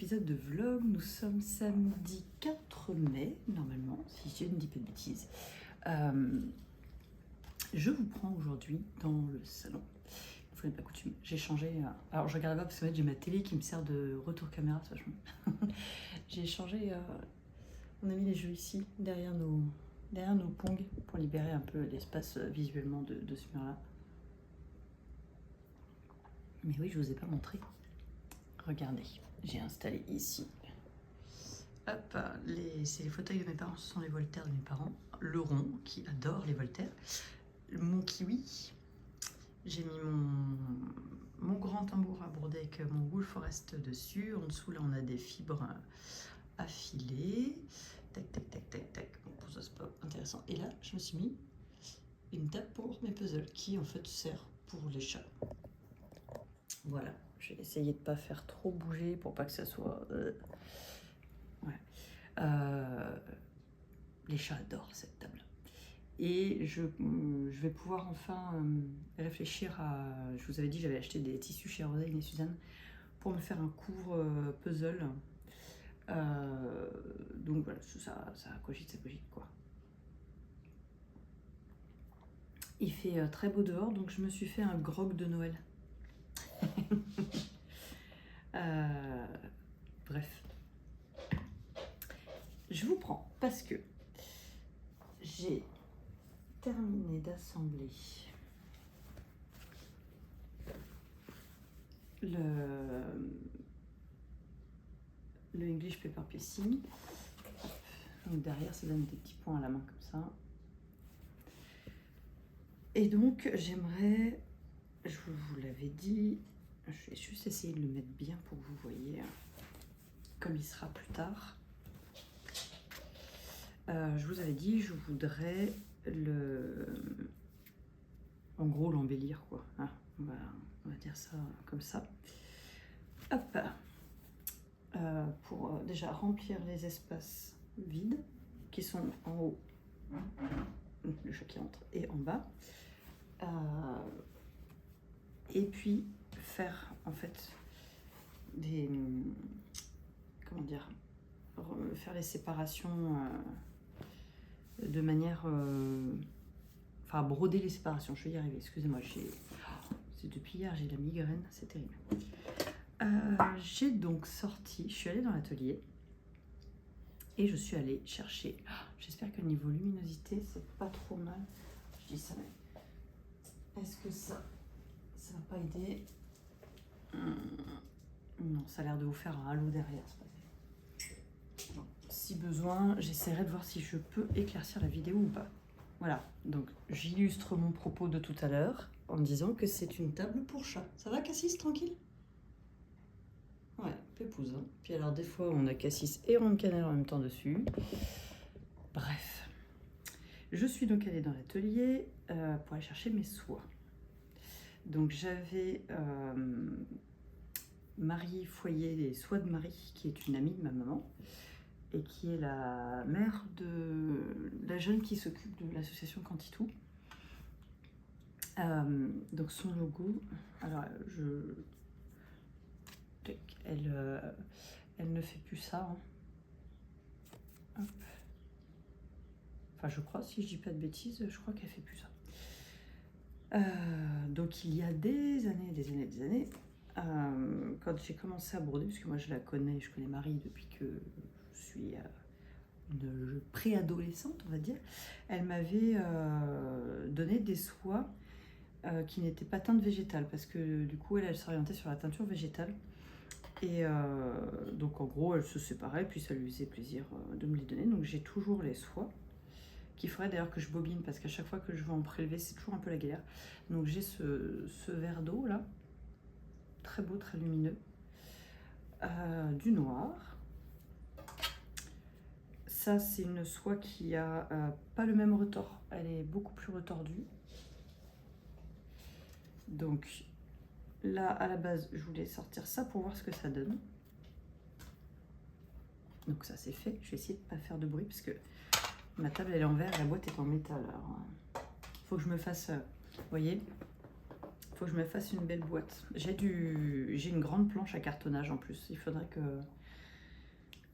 épisode de vlog. Nous sommes samedi 4 mai, normalement, si je ne dis pas de bêtises. Je vous prends aujourd'hui dans le salon. Il faut pas coutume. J'ai changé. Alors, je regarde pas parce que j'ai ma télé qui me sert de retour caméra, c'est vachement. J'ai changé. On a mis les jeux ici, derrière nos pongs, pour libérer un peu l'espace visuellement de ce mur-là. Mais oui, je vous ai pas montré. Regardez, j'ai installé ici. Hop, c'est les fauteuils de mes parents, ce sont les Voltaire de mes parents. Le rond, qui adore les Voltaire. Mon kiwi. J'ai mis mon grand tambour à broder avec mon Wool Forest dessus. En dessous, là, on a des fibres affilées. Tac, tac, tac, tac, tac. Bon, pour ça, c'est pas intéressant. Et là, je me suis mis une table pour mes puzzles, qui en fait sert pour les chats. Voilà. J'ai essayé de ne pas faire trop bouger pour pas que ça soit... Ouais. Les chats adorent cette table. Et je vais pouvoir enfin réfléchir à... Je vous avais dit, j'avais acheté des tissus chez Rosaline et Suzanne pour me faire un couvre puzzle. Donc voilà, ça cogite quoi. Il fait très beau dehors, donc je me suis fait un grog de Noël. Bref, je vous prends parce que j'ai terminé d'assembler le English Paper Piecing. Donc derrière, ça donne des petits points à la main comme ça. Et donc, j'aimerais, je vous l'avais dit, je vais juste essayer de le mettre bien pour que vous voyez comme il sera plus tard. Je vous avais dit, je voudrais en gros l'embellir quoi. Hein, on va dire ça comme ça. Hop. Pour déjà remplir les espaces vides qui sont en haut, le chat qui entre, et en bas. Et puis faire en fait des... Comment dire, faire les séparations de manière... Enfin, broder les séparations, je vais y arriver, excusez-moi, c'est depuis hier, j'ai la migraine, c'est terrible. J'ai donc sorti, je suis allée dans l'atelier et je suis allée chercher, j'espère que le niveau luminosité c'est pas trop mal, je dis ça mais est-ce que ça va pas aider? Non, ça a l'air de vous faire un halo derrière, c'est pas bon. Si besoin, j'essaierai de voir si je peux éclaircir la vidéo ou pas. Voilà, donc j'illustre mon propos de tout à l'heure en disant que c'est une table pour chat. Ça va Cassis, tranquille? Ouais, pépouze. Hein. Puis alors des fois on a Cassis et Ronde Cannelle en même temps dessus. Bref. Je suis donc allée dans l'atelier pour aller chercher mes soies. Donc j'avais Marie Foyer, les soies de Marie, qui est une amie de ma maman et qui est la mère de la jeune qui s'occupe de l'association Quantitou. Donc son logo, alors elle ne fait plus ça. Hein. Hop. Enfin, je crois, si je dis pas de bêtises, je crois qu'elle fait plus ça. Donc il y a des années, quand j'ai commencé à broder, parce que moi je connais Marie depuis que je suis une préadolescente, on va dire, elle m'avait donné des soies qui n'étaient pas teintes végétales, parce que du coup elle s'orientait sur la teinture végétale. Et donc en gros elle se séparait, puis ça lui faisait plaisir de me les donner. Donc j'ai toujours les soies, qu'il faudrait d'ailleurs que je bobine, parce qu'à chaque fois que je vais en prélever c'est toujours un peu la galère. Donc j'ai ce verre d'eau là, très beau, très lumineux, du noir. Ça c'est une soie qui a pas le même retors, elle est beaucoup plus retordue. Donc là, à la base, je voulais sortir ça pour voir ce que ça donne. Donc ça, c'est fait. Je vais essayer de ne pas faire de bruit parce que ma table, elle est en verre et la boîte est en métal. Alors, il faut que je me fasse, vous voyez, il faut que je me fasse une belle boîte. J'ai une grande planche à cartonnage en plus. Il faudrait que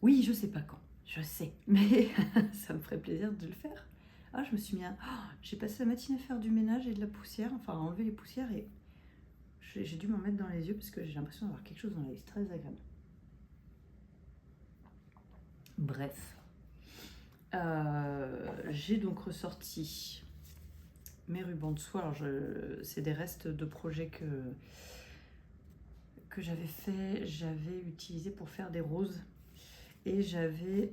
Oui, je sais pas quand, je sais, mais ça me ferait plaisir de le faire. Ah, je me suis mis à... j'ai passé la matinée à faire du ménage et de la poussière, enfin à enlever les poussières et j'ai dû m'en mettre dans les yeux parce que j'ai l'impression d'avoir quelque chose dans l'œil, c'est très agréable. Bref, j'ai donc ressorti mes rubans de soie. Alors c'est des restes de projets que j'avais fait, j'avais utilisé pour faire des roses. Et j'avais...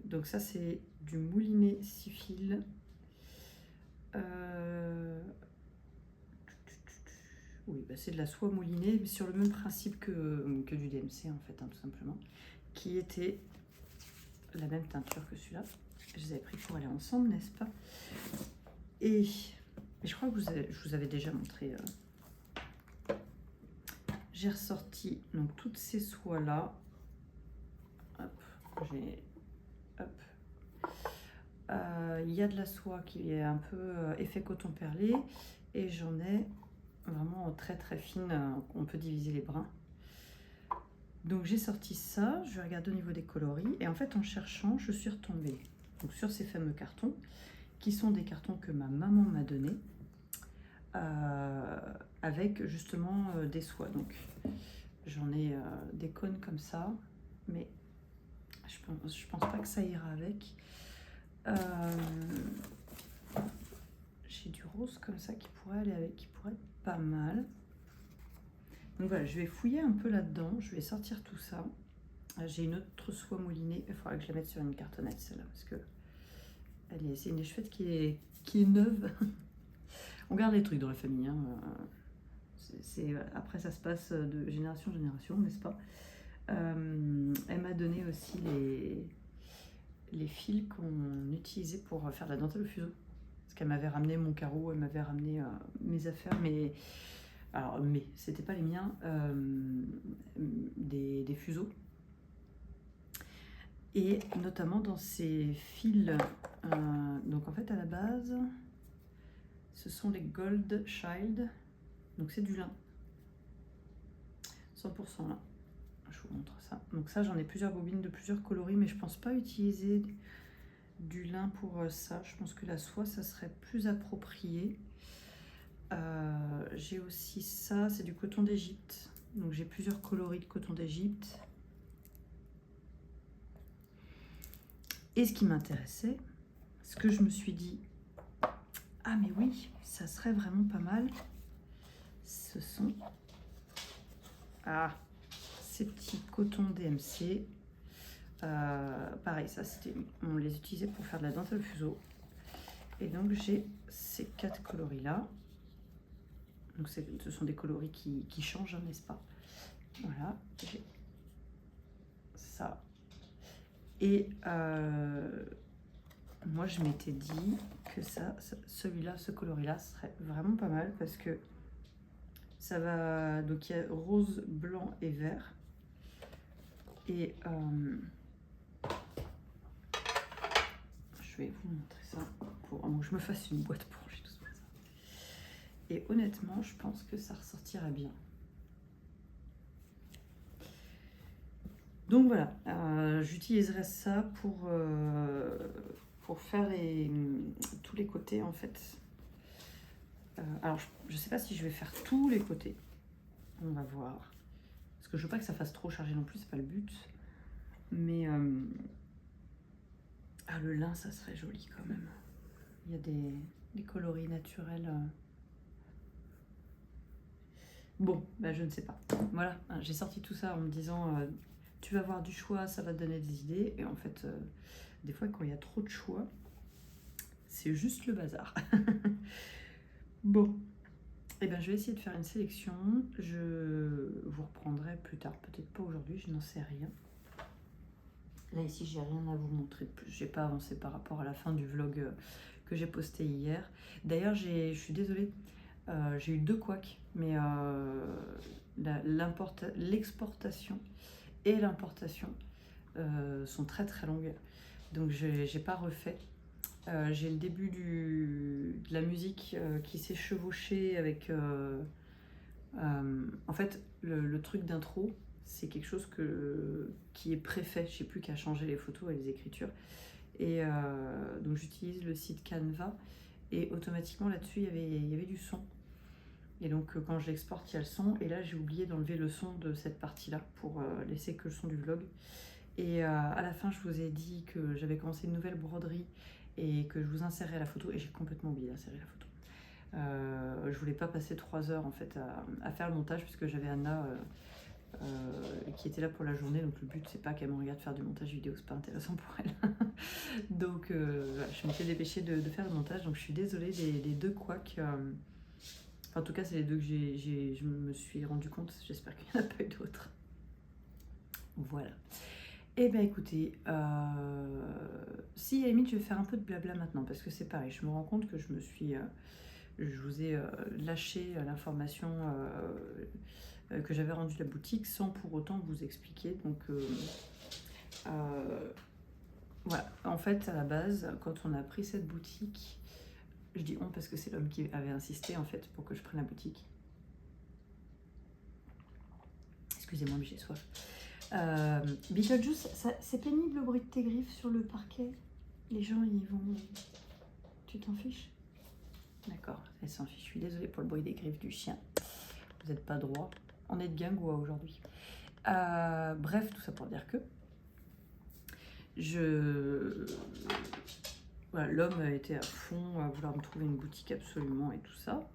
donc ça c'est du moulinet 6 fils. Oui, bah c'est de la soie moulinée, mais sur le même principe que du DMC en fait, hein, tout simplement. Qui était la même teinture que celui-là. Je les avais pris pour aller ensemble, n'est-ce pas? Et je crois que je vous avais déjà montré. J'ai ressorti donc toutes ces soies-là. Hop, hop. Il y a de la soie qui est un peu effet coton perlé et j'en ai vraiment très très fine, on peut diviser les brins. Donc j'ai sorti ça, je regarde au niveau des coloris et en fait en cherchant je suis retombée donc, sur ces fameux cartons qui sont des cartons que ma maman m'a donnés avec justement des soies. Donc j'en ai des cônes comme ça, mais je pense pas que ça ira avec. J'ai du rose comme ça qui pourrait aller avec, qui pourrait être pas mal. Donc voilà, je vais fouiller un peu là-dedans, je vais sortir tout ça. J'ai une autre soie moulinée, il faudra que je la mette sur une cartonnette celle-là, parce que c'est une échevette qui est neuve. On garde les trucs dans la famille, hein. Après ça se passe de génération en génération, n'est-ce pas? Elle m'a donné aussi les fils qu'on utilisait pour faire de la dentelle au fuseau. Parce qu'elle m'avait ramené mon carreau, elle m'avait ramené mes affaires, mais c'était pas les miens, des fuseaux. Et notamment dans ces fils, donc en fait à la base, ce sont les Gold Child, donc c'est du lin, 100% lin. Je vous montre ça. Donc ça, j'en ai plusieurs bobines de plusieurs coloris, mais je pense pas utiliser du lin pour ça. Je pense que la soie, ça serait plus approprié. J'ai aussi ça, c'est du coton d'Égypte. Donc j'ai plusieurs coloris de coton d'Égypte. Et ce qui m'intéressait, ce que je me suis dit, ah mais oui, ça serait vraiment pas mal, ce sont ces petits cotons DMC. Pareil, ça on les utilisait pour faire de la dentelle au fuseau. Et donc j'ai ces 4 coloris là. Donc ce sont des coloris qui changent, n'est-ce pas? Voilà, j'ai ça. Et moi je m'étais dit que celui-là, ce coloris-là serait vraiment pas mal parce que ça va... Donc il y a rose, blanc et vert. Et je vais vous montrer ça pour que je me fasse une boîte pour ranger tout ça. Et honnêtement, je pense que ça ressortira bien. Donc voilà, j'utiliserai ça pour faire tous les côtés en fait. Alors je ne sais pas si je vais faire tous les côtés. On va voir. Parce que je veux pas que ça fasse trop chargé non plus, c'est pas le but. Mais le lin, ça serait joli quand même. Il y a des coloris naturels. Bon, bah je ne sais pas. Voilà, j'ai sorti tout ça en me disant tu vas avoir du choix, ça va te donner des idées. Et en fait, des fois, quand il y a trop de choix, c'est juste le bazar. Bon, et ben je vais essayer de faire une sélection. Je vous reprendrai plus tard, peut-être pas aujourd'hui, je n'en sais rien. Là ici, j'ai rien à vous montrer de plus. J'ai pas avancé par rapport à la fin du vlog que j'ai posté hier. D'ailleurs, je suis désolée, j'ai eu 2 couacs, mais l'exportation et l'importation sont très très longues. Donc j'ai pas refait. J'ai le début de la musique qui s'est chevauchée avec... en fait, le truc d'intro, c'est quelque chose qui est préfet. Je n'ai plus qu'à changer les photos et les écritures. Et donc j'utilise le site Canva et automatiquement là-dessus il y avait du son. Et donc quand je l'exporte, il y a le son. Et là j'ai oublié d'enlever le son de cette partie-là pour laisser que le son du vlog. Et à la fin je vous ai dit que j'avais commencé une nouvelle broderie et que je vous insérerais la photo. Et j'ai complètement oublié d'insérer la photo. Je voulais pas passer 3 heures en fait à faire le montage puisque j'avais Anna qui était là pour la journée, donc le but c'est pas qu'elle me regarde faire du montage vidéo, c'est pas intéressant pour elle. Donc voilà, je m'étais dépêchée de faire le montage, donc je suis désolée des 2 couacs. En tout cas c'est les 2 que je me suis rendu compte, j'espère qu'il n'y en a pas eu d'autres. Voilà. Et ben écoutez, si à la limite je vais faire un peu de blabla maintenant, parce que c'est pareil, je me rends compte que je vous ai lâché l'information que j'avais rendu la boutique sans pour autant vous expliquer. Donc voilà, en fait à la base quand on a pris cette boutique, je dis on parce que c'est l'homme qui avait insisté en fait pour que je prenne la boutique. Excusez-moi mais j'ai soif. Beetlejuice, c'est pénible le bruit de tes griffes sur le parquet. Les gens ils vont... Tu t'en fiches? D'accord, elle s'en fiche. Je suis désolée pour le bruit des griffes du chien. Vous n'êtes pas droit. On est de Guingois aujourd'hui. Bref, tout ça pour dire que voilà, l'homme était à fond à vouloir me trouver une boutique absolument et tout ça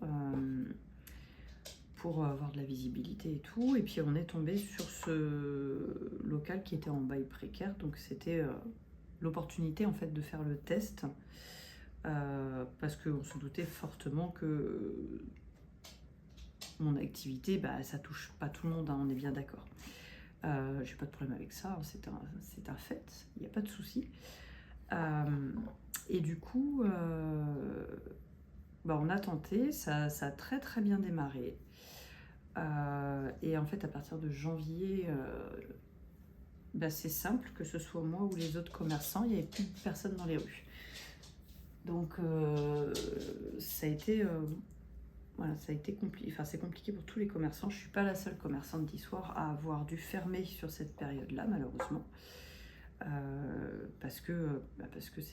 pour avoir de la visibilité et tout. Et puis on est tombé sur ce local qui était en bail précaire, donc c'était l'opportunité en fait de faire le test parce qu'on se doutait fortement que mon activité, bah, ça touche pas tout le monde, hein, on est bien d'accord. J'ai pas de problème avec ça, hein, c'est un fait, il n'y a pas de souci. Et du coup, bah, on a tenté, ça a très très bien démarré. Et en fait, à partir de janvier, bah, c'est simple, que ce soit moi ou les autres commerçants, il n'y avait plus de personnes dans les rues. Donc, ça a été... voilà, ça a été compliqué. Enfin, c'est compliqué pour tous les commerçants. Je ne suis pas la seule commerçante d'Issoire à avoir dû fermer sur cette période-là, malheureusement. Parce que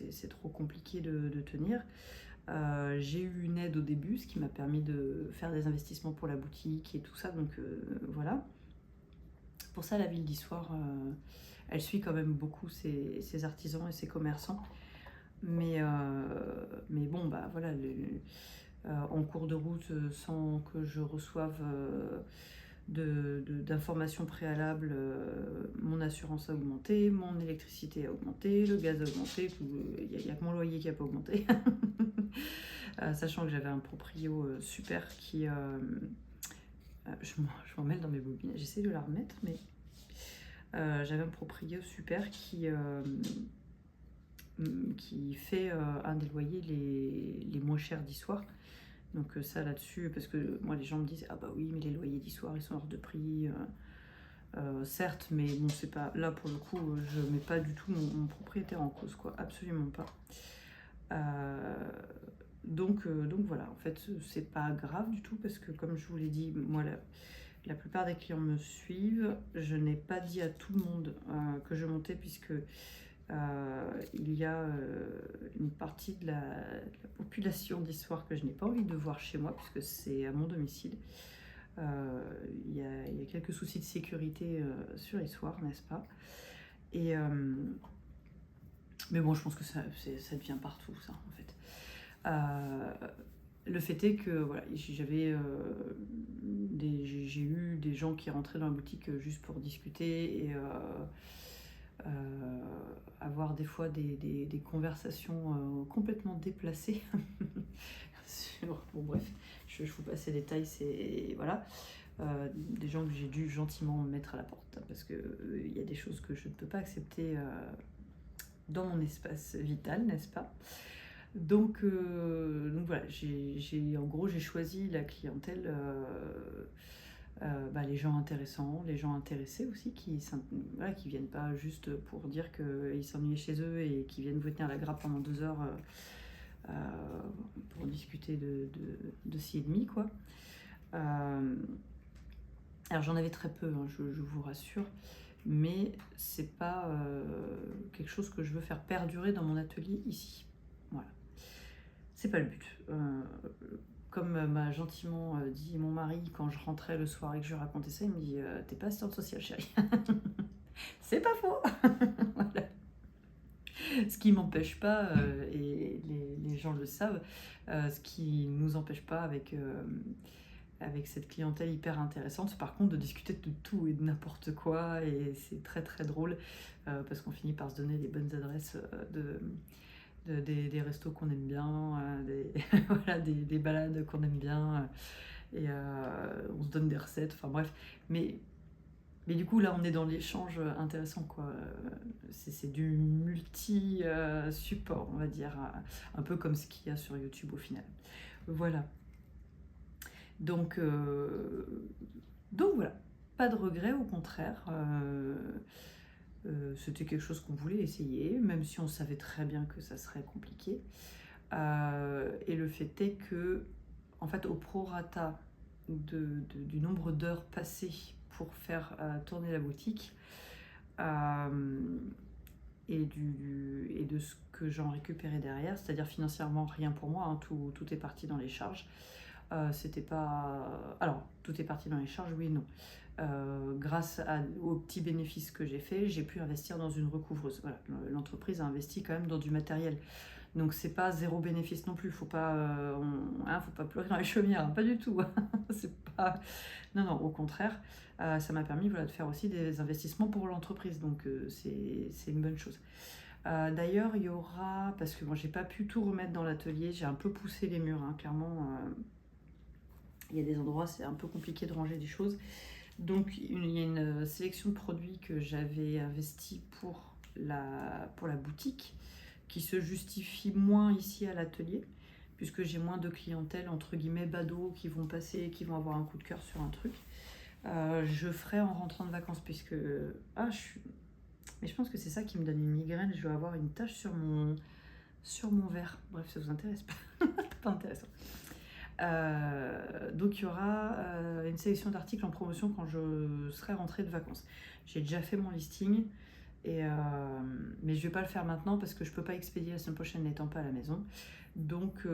c'est trop compliqué de tenir. J'ai eu une aide au début, ce qui m'a permis de faire des investissements pour la boutique et tout ça. Donc voilà. Pour ça, la ville d'Issoire, elle suit quand même beaucoup ses artisans et ses commerçants. Mais bon, bah voilà, en cours de route, sans que je reçoive d'informations préalables, mon assurance a augmenté, mon électricité a augmenté, le gaz a augmenté, il n'y a que mon loyer qui n'a pas augmenté. Sachant que j'avais un proprio super qui... je m'en mêle dans mes bobines, j'essaie de la remettre, mais j'avais un proprio super qui fait un des loyers les moins chers d'Issoire. Donc ça là-dessus, parce que moi les gens me disent ah bah oui mais les loyers d'Issoire ils sont hors de prix, certes, mais bon c'est pas, là pour le coup je mets pas du tout mon propriétaire en cause quoi, absolument pas. Donc voilà, en fait c'est pas grave du tout parce que comme je vous l'ai dit, moi la plupart des clients me suivent, je n'ai pas dit à tout le monde que je montais puisque il y a une partie de la population d'Issoire que je n'ai pas envie de voir chez moi puisque c'est à mon domicile. Il y a quelques soucis de sécurité sur Issoire, n'est-ce pas? Et mais bon, je pense que ça devient partout, ça, en fait. Le fait est que voilà, j'ai eu des gens qui rentraient dans la boutique juste pour discuter et avoir des fois des conversations complètement déplacées sur, bon bref, je vous passe les détails, c'est voilà, des gens que j'ai dû gentiment mettre à la porte parce que il y a des choses que je ne peux pas accepter dans mon espace vital, n'est-ce pas? Donc voilà, en gros j'ai choisi la clientèle, bah, les gens intéressants, les gens intéressés aussi, qui viennent pas juste pour dire qu'ils s'ennuyaient chez eux et qui viennent vous tenir la grappe pendant 2 heures pour discuter de ci et demi, quoi. Alors j'en avais très peu, hein, je vous rassure, mais c'est pas quelque chose que je veux faire perdurer dans mon atelier ici. Voilà, c'est pas le but. Comme m'a gentiment dit mon mari quand je rentrais le soir et que je lui racontais ça, il me dit t'es pas assistante sociale, chérie. C'est pas faux. Voilà. Ce qui m'empêche pas, et les gens le savent, ce qui nous empêche pas avec cette clientèle hyper intéressante, par contre, de discuter de tout et de n'importe quoi, et c'est très très drôle, parce qu'on finit par se donner les bonnes adresses des restos qu'on aime bien, voilà, des balades qu'on aime bien, et on se donne des recettes, enfin bref. Mais du coup, là, on est dans l'échange intéressant, quoi. C'est du multi-support, on va dire, un peu comme ce qu'il y a sur YouTube au final. Voilà. Donc voilà, pas de regret, au contraire. C'était quelque chose qu'on voulait essayer, même si on savait très bien que ça serait compliqué. Et le fait est que, en fait, au prorata du nombre d'heures passées pour faire tourner la boutique, et de ce que j'en récupérais derrière, c'est-à-dire financièrement rien pour moi, hein, tout est parti dans les charges. C'était pas... Alors, tout est parti dans les charges, oui et non. Grâce aux petits bénéfices que j'ai fait, j'ai pu investir dans une recouvreuse. Voilà, l'entreprise a investi quand même dans du matériel. Donc c'est pas zéro bénéfice non plus. Faut pas pleurer dans les chaumières, hein, pas du tout. C'est pas... Non, au contraire, ça m'a permis, voilà, de faire aussi des investissements pour l'entreprise. Donc c'est une bonne chose. D'ailleurs, il y aura, parce que moi j'ai pas pu tout remettre dans l'atelier, j'ai un peu poussé les murs, hein, clairement. Il y a des endroits, c'est un peu compliqué de ranger des choses. Donc, il y a une sélection de produits que j'avais investi pour la boutique, qui se justifie moins ici à l'atelier, puisque j'ai moins de clientèle, entre guillemets, badauds, qui vont passer, qui vont avoir un coup de cœur sur un truc. Je ferai en rentrant de vacances, puisque... Mais je pense que c'est ça qui me donne une migraine. Je vais avoir une tache sur mon verre. Bref, ça vous intéresse pas? Pas intéressant. Donc il y aura une sélection d'articles en promotion quand je serai rentrée de vacances. J'ai déjà fait mon listing, mais je vais pas le faire maintenant parce que je peux pas expédier la semaine prochaine n'étant pas à la maison. Donc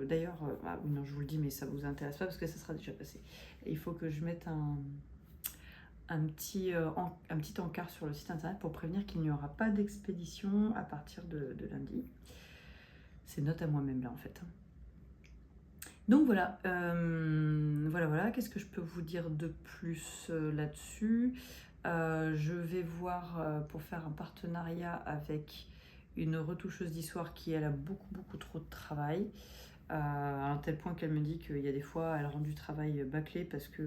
d'ailleurs, non, je vous le dis, mais ça vous intéresse pas parce que ça sera déjà passé. Et il faut que je mette un petit encart sur le site internet pour prévenir qu'il n'y aura pas d'expédition à partir de lundi. C'est note à moi-même là en fait. Donc voilà, voilà. Qu'est-ce que je peux vous dire de plus là-dessus? Je vais voir pour faire un partenariat avec une retoucheuse d'histoire qui, elle, a beaucoup trop de travail, à un tel point qu'elle me dit qu'il y a des fois, elle rend du travail bâclé parce que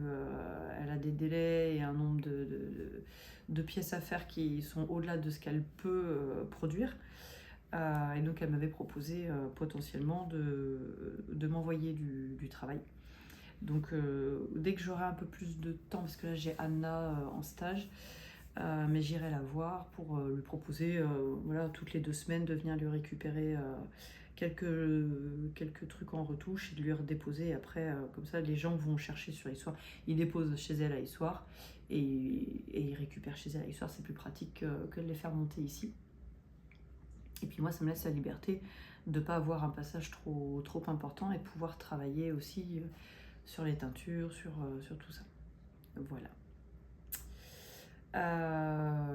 elle a des délais et un nombre de pièces à faire qui sont au-delà de ce qu'elle peut produire. Et donc elle m'avait proposé potentiellement de m'envoyer du travail. Donc dès que j'aurai un peu plus de temps, parce que là j'ai Anna en stage, mais j'irai la voir pour lui proposer voilà, toutes les 2 semaines de venir lui récupérer quelques trucs en retouche et de lui redéposer. Et après, comme ça, les gens vont chercher sur Issoire. Ils déposent chez elle à Issoire et ils récupèrent chez elle à Issoire. C'est plus pratique que de les faire monter ici. Et puis moi, ça me laisse la liberté de ne pas avoir un passage trop important et de pouvoir travailler aussi sur les teintures, sur tout ça. Voilà.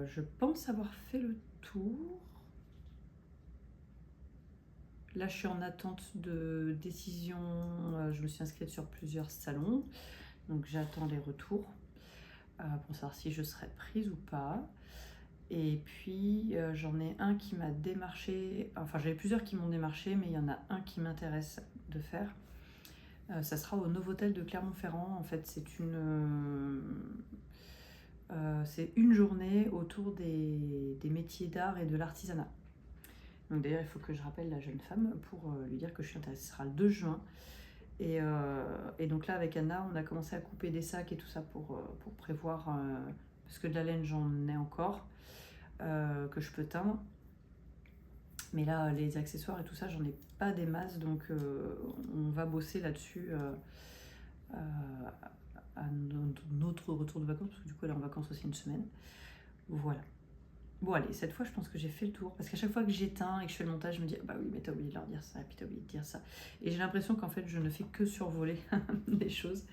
Je pense avoir fait le tour. Là, je suis en attente de décision. Je me suis inscrite sur plusieurs salons. Donc j'attends les retours pour savoir si je serai prise ou pas. Et puis j'en ai un qui m'a démarché, enfin j'avais plusieurs qui m'ont démarché, mais il y en a un qui m'intéresse de faire. Ça sera au Novotel de Clermont-Ferrand. En fait, c'est une journée autour des métiers d'art et de l'artisanat. Donc d'ailleurs, il faut que je rappelle la jeune femme pour lui dire que je suis intéressée. Ce sera le 2 juin. Et donc là, avec Anna, on a commencé à couper des sacs et tout ça pour prévoir, parce que de la laine, j'en ai encore. Que je peux teindre, mais là les accessoires et tout ça j'en ai pas des masses, donc on va bosser là-dessus notre retour de vacances, parce que du coup elle est en vacances aussi une semaine. Voilà. Bon allez, cette fois je pense que j'ai fait le tour, parce qu'à chaque fois que j'éteins et que je fais le montage, je me dis, ah bah oui, mais t'as oublié de leur dire ça, et puis t'as oublié de dire ça. Et j'ai l'impression qu'en fait je ne fais que survoler des choses,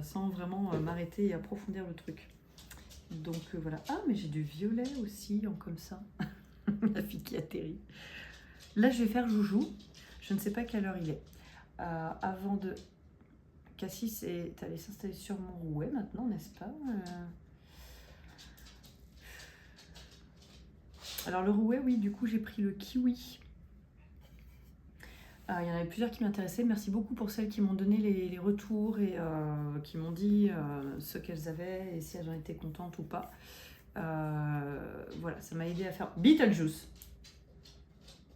sans vraiment m'arrêter et approfondir le truc. Donc voilà. Ah, mais j'ai du violet aussi, en comme ça. La fille qui atterrit. Là, je vais faire joujou. Je ne sais pas quelle heure il est. Avant de... Cassis est allé s'installer sur mon rouet maintenant, n'est-ce pas Alors le rouet, oui, du coup j'ai pris le kiwi. Il y en avait plusieurs qui m'intéressaient. Merci beaucoup pour celles qui m'ont donné les retours et qui m'ont dit ce qu'elles avaient et si elles en étaient contentes ou pas. Voilà, ça m'a aidé à faire Beetlejuice.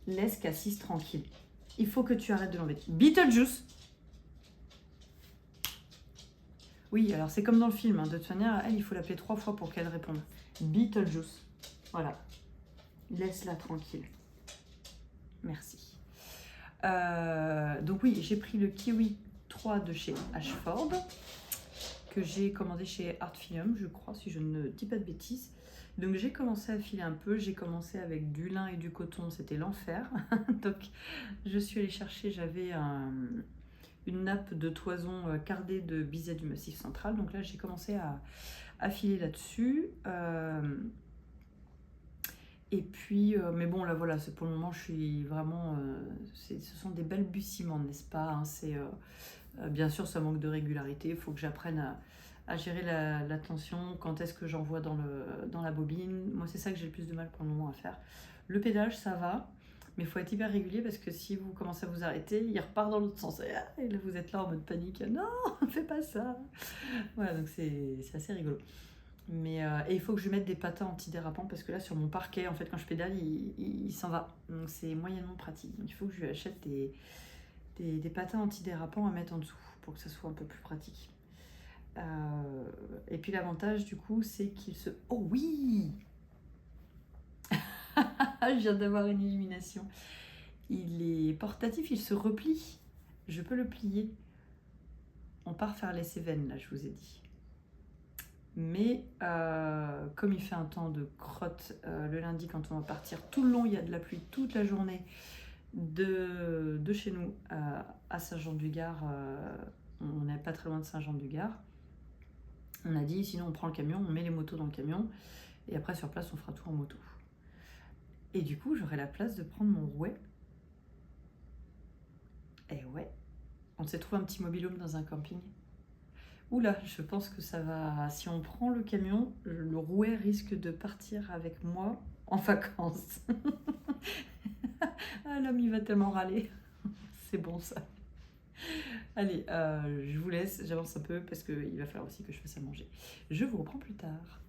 Laisse Cassis tranquille. Il faut que tu arrêtes de l'embêter. Beetlejuice. Oui, alors c'est comme dans le film. Hein. De toute manière, elle, il faut l'appeler 3 fois pour qu'elle réponde. Beetlejuice. Voilà. Laisse-la tranquille. Merci. Donc oui, j'ai pris le Kiwi 3 de chez Ashford, que j'ai commandé chez Artfilm, je crois, si je ne dis pas de bêtises. Donc j'ai commencé à filer un peu, j'ai commencé avec du lin et du coton, c'était l'enfer. Donc je suis allée chercher, j'avais une nappe de toison cardée de biset du Massif Central. Donc là j'ai commencé à filer là-dessus. Et puis, mais bon, là voilà, pour le moment, je suis vraiment. Ce sont des balbutiements, n'est-ce pas hein, bien sûr, ça manque de régularité. Il faut que j'apprenne à gérer la tension. Quand est-ce que j'envoie dans la bobine? Moi, c'est ça que j'ai le plus de mal pour le moment à faire. Le pédage, ça va, mais il faut être hyper régulier parce que si vous commencez à vous arrêter, il repart dans l'autre sens. Et là, vous êtes là en mode panique. Non, fais pas ça. Voilà, donc c'est assez rigolo. Mais et il faut que je mette des patins antidérapants parce que là sur mon parquet en fait quand je pédale il s'en va, donc c'est moyennement pratique. Donc il faut que je lui achète des patins antidérapants à mettre en dessous pour que ça soit un peu plus pratique. Et puis l'avantage du coup c'est qu'il se... Oh oui je viens d'avoir une illumination. Il est portatif, il se replie, je peux le plier. On part faire les Cévennes là, je vous ai dit. Mais comme il fait un temps de crotte le lundi quand on va partir, tout le long il y a de la pluie toute la journée de chez nous à Saint-Jean-du-Gard. On n'est pas très loin de Saint-Jean-du-Gard. On a dit sinon on prend le camion, on met les motos dans le camion et après sur place on fera tout en moto. Et du coup j'aurai la place de prendre mon rouet. Et ouais, on s'est trouvé un petit mobil-home dans un camping. Oula, je pense que ça va... Si on prend le camion, le rouet risque de partir avec moi en vacances. Ah, l'homme, il va tellement râler. C'est bon, ça. Allez, je vous laisse. J'avance un peu parce qu'il va falloir aussi que je fasse à manger. Je vous reprends plus tard.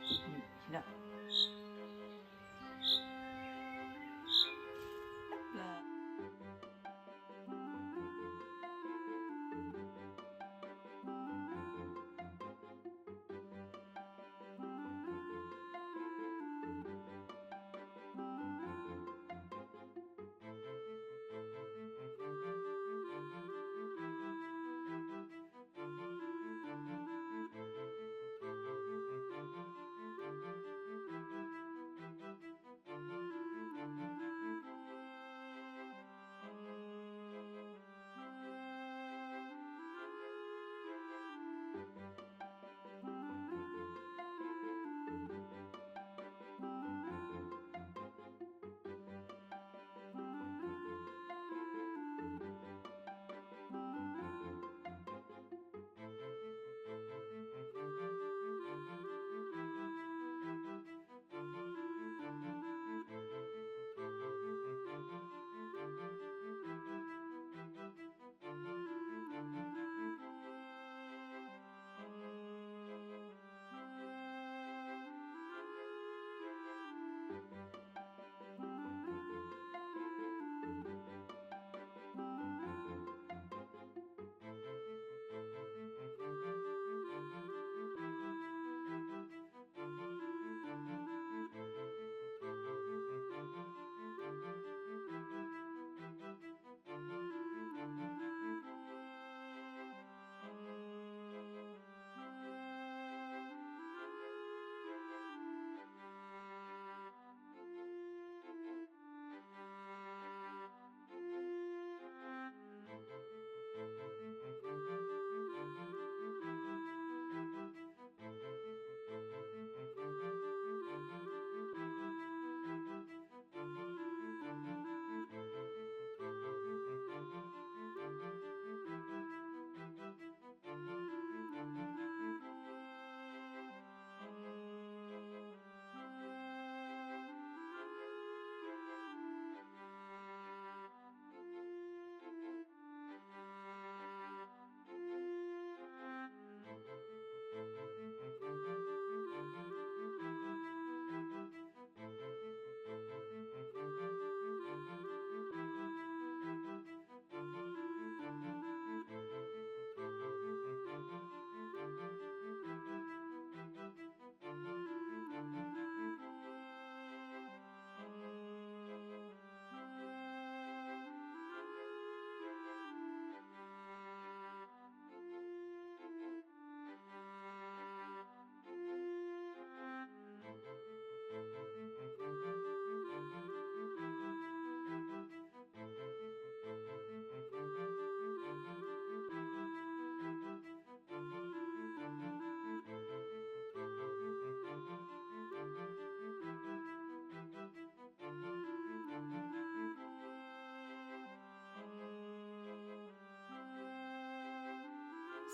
Il a... Là.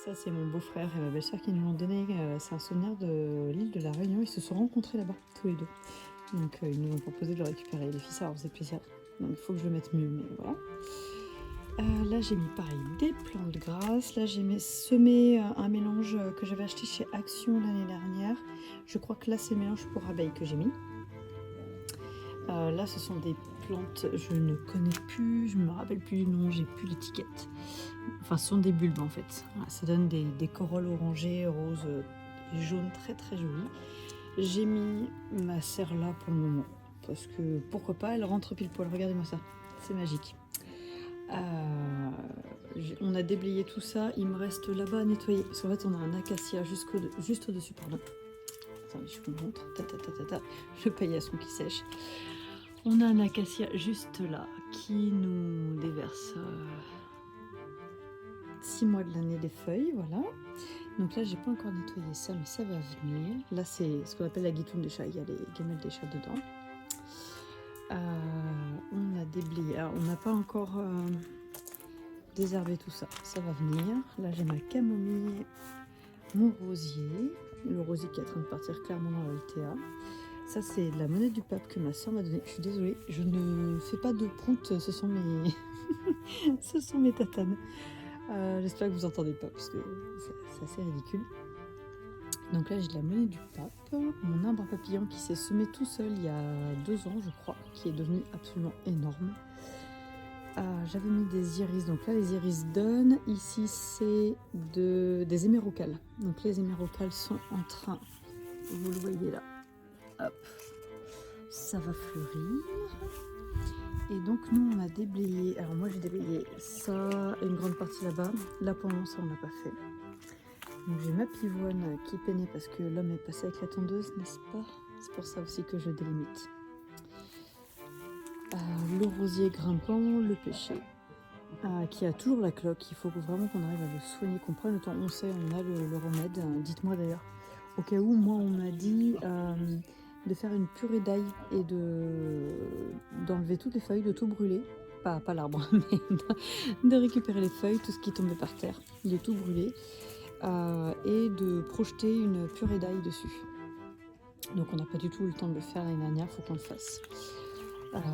Ça, c'est mon beau-frère et ma belle-sœur qui nous l'ont donné. C'est un souvenir de l'île de la Réunion. Ils se sont rencontrés là-bas, tous les deux. Donc, ils nous ont proposé de le récupérer. Les filles, ça leur faisait plaisir. Donc, il faut que je le mette mieux, mais voilà. Là, j'ai mis pareil des plantes grasses. Là, j'ai semé un mélange que j'avais acheté chez Action l'année dernière. Je crois que là, c'est le mélange pour abeilles que j'ai mis. Là, ce sont des plantes, je ne connais plus, je me rappelle plus du nom, j'ai plus l'étiquette. Enfin, ce sont des bulbes en fait. Voilà, ça donne des corolles orangées, roses et jaunes très très jolies. J'ai mis ma serre là pour le moment parce que pourquoi pas, elle rentre pile poil. Regardez-moi ça, c'est magique. On a déblayé tout ça, il me reste là-bas à nettoyer parce qu'en fait, on a un acacia juste au-dessus, pardon. Attendez, je vous montre. Le paillasson qui sèche. On a un acacia juste là qui nous déverse 6 mois de l'année des feuilles, voilà. Donc là, j'ai pas encore nettoyé ça, mais ça va venir. Là, c'est ce qu'on appelle la guitoune des chats. Il y a les gamelles des chats dedans. On a déblayé. Alors, on n'a pas encore désherbé tout ça. Ça va venir. Là, j'ai ma camomille, mon rosier. Le rosier qui est en train de partir clairement dans la LTA. Ça, c'est de la monnaie du pape que ma soeur m'a donnée. Je suis désolée, je ne fais pas de prout, ce sont mes, ce sont mes tatanes. J'espère que vous entendez pas parce que c'est assez ridicule. Donc là j'ai de la monnaie du pape, mon arbre à papillon qui s'est semé tout seul il y a 2 ans je crois, qui est devenu absolument énorme. J'avais mis des iris, donc là les iris donnent, ici c'est des hémérocales. Donc les hémérocales sont en train, vous le voyez là, hop, ça va fleurir. Et donc nous on a déblayé, alors moi j'ai déblayé ça et une grande partie là-bas, là pour l'instant ça on l'a pas fait. Donc j'ai ma pivoine qui peinait parce que l'homme est passé avec la tondeuse, n'est-ce pas? C'est pour ça aussi que je délimite. Le rosier grimpant, le pêcher, qui a toujours la cloque. Il faut vraiment qu'on arrive à le soigner, qu'on prenne le temps. On sait, on a le remède. Dites-moi d'ailleurs, au cas où, moi on m'a dit de faire une purée d'ail et d'enlever toutes les feuilles, de tout brûler. Pas l'arbre, mais de récupérer les feuilles, tout ce qui tombait par terre, de tout brûler. Et de projeter une purée d'ail dessus. Donc on n'a pas du tout eu le temps de le faire l'année dernière, il faut qu'on le fasse.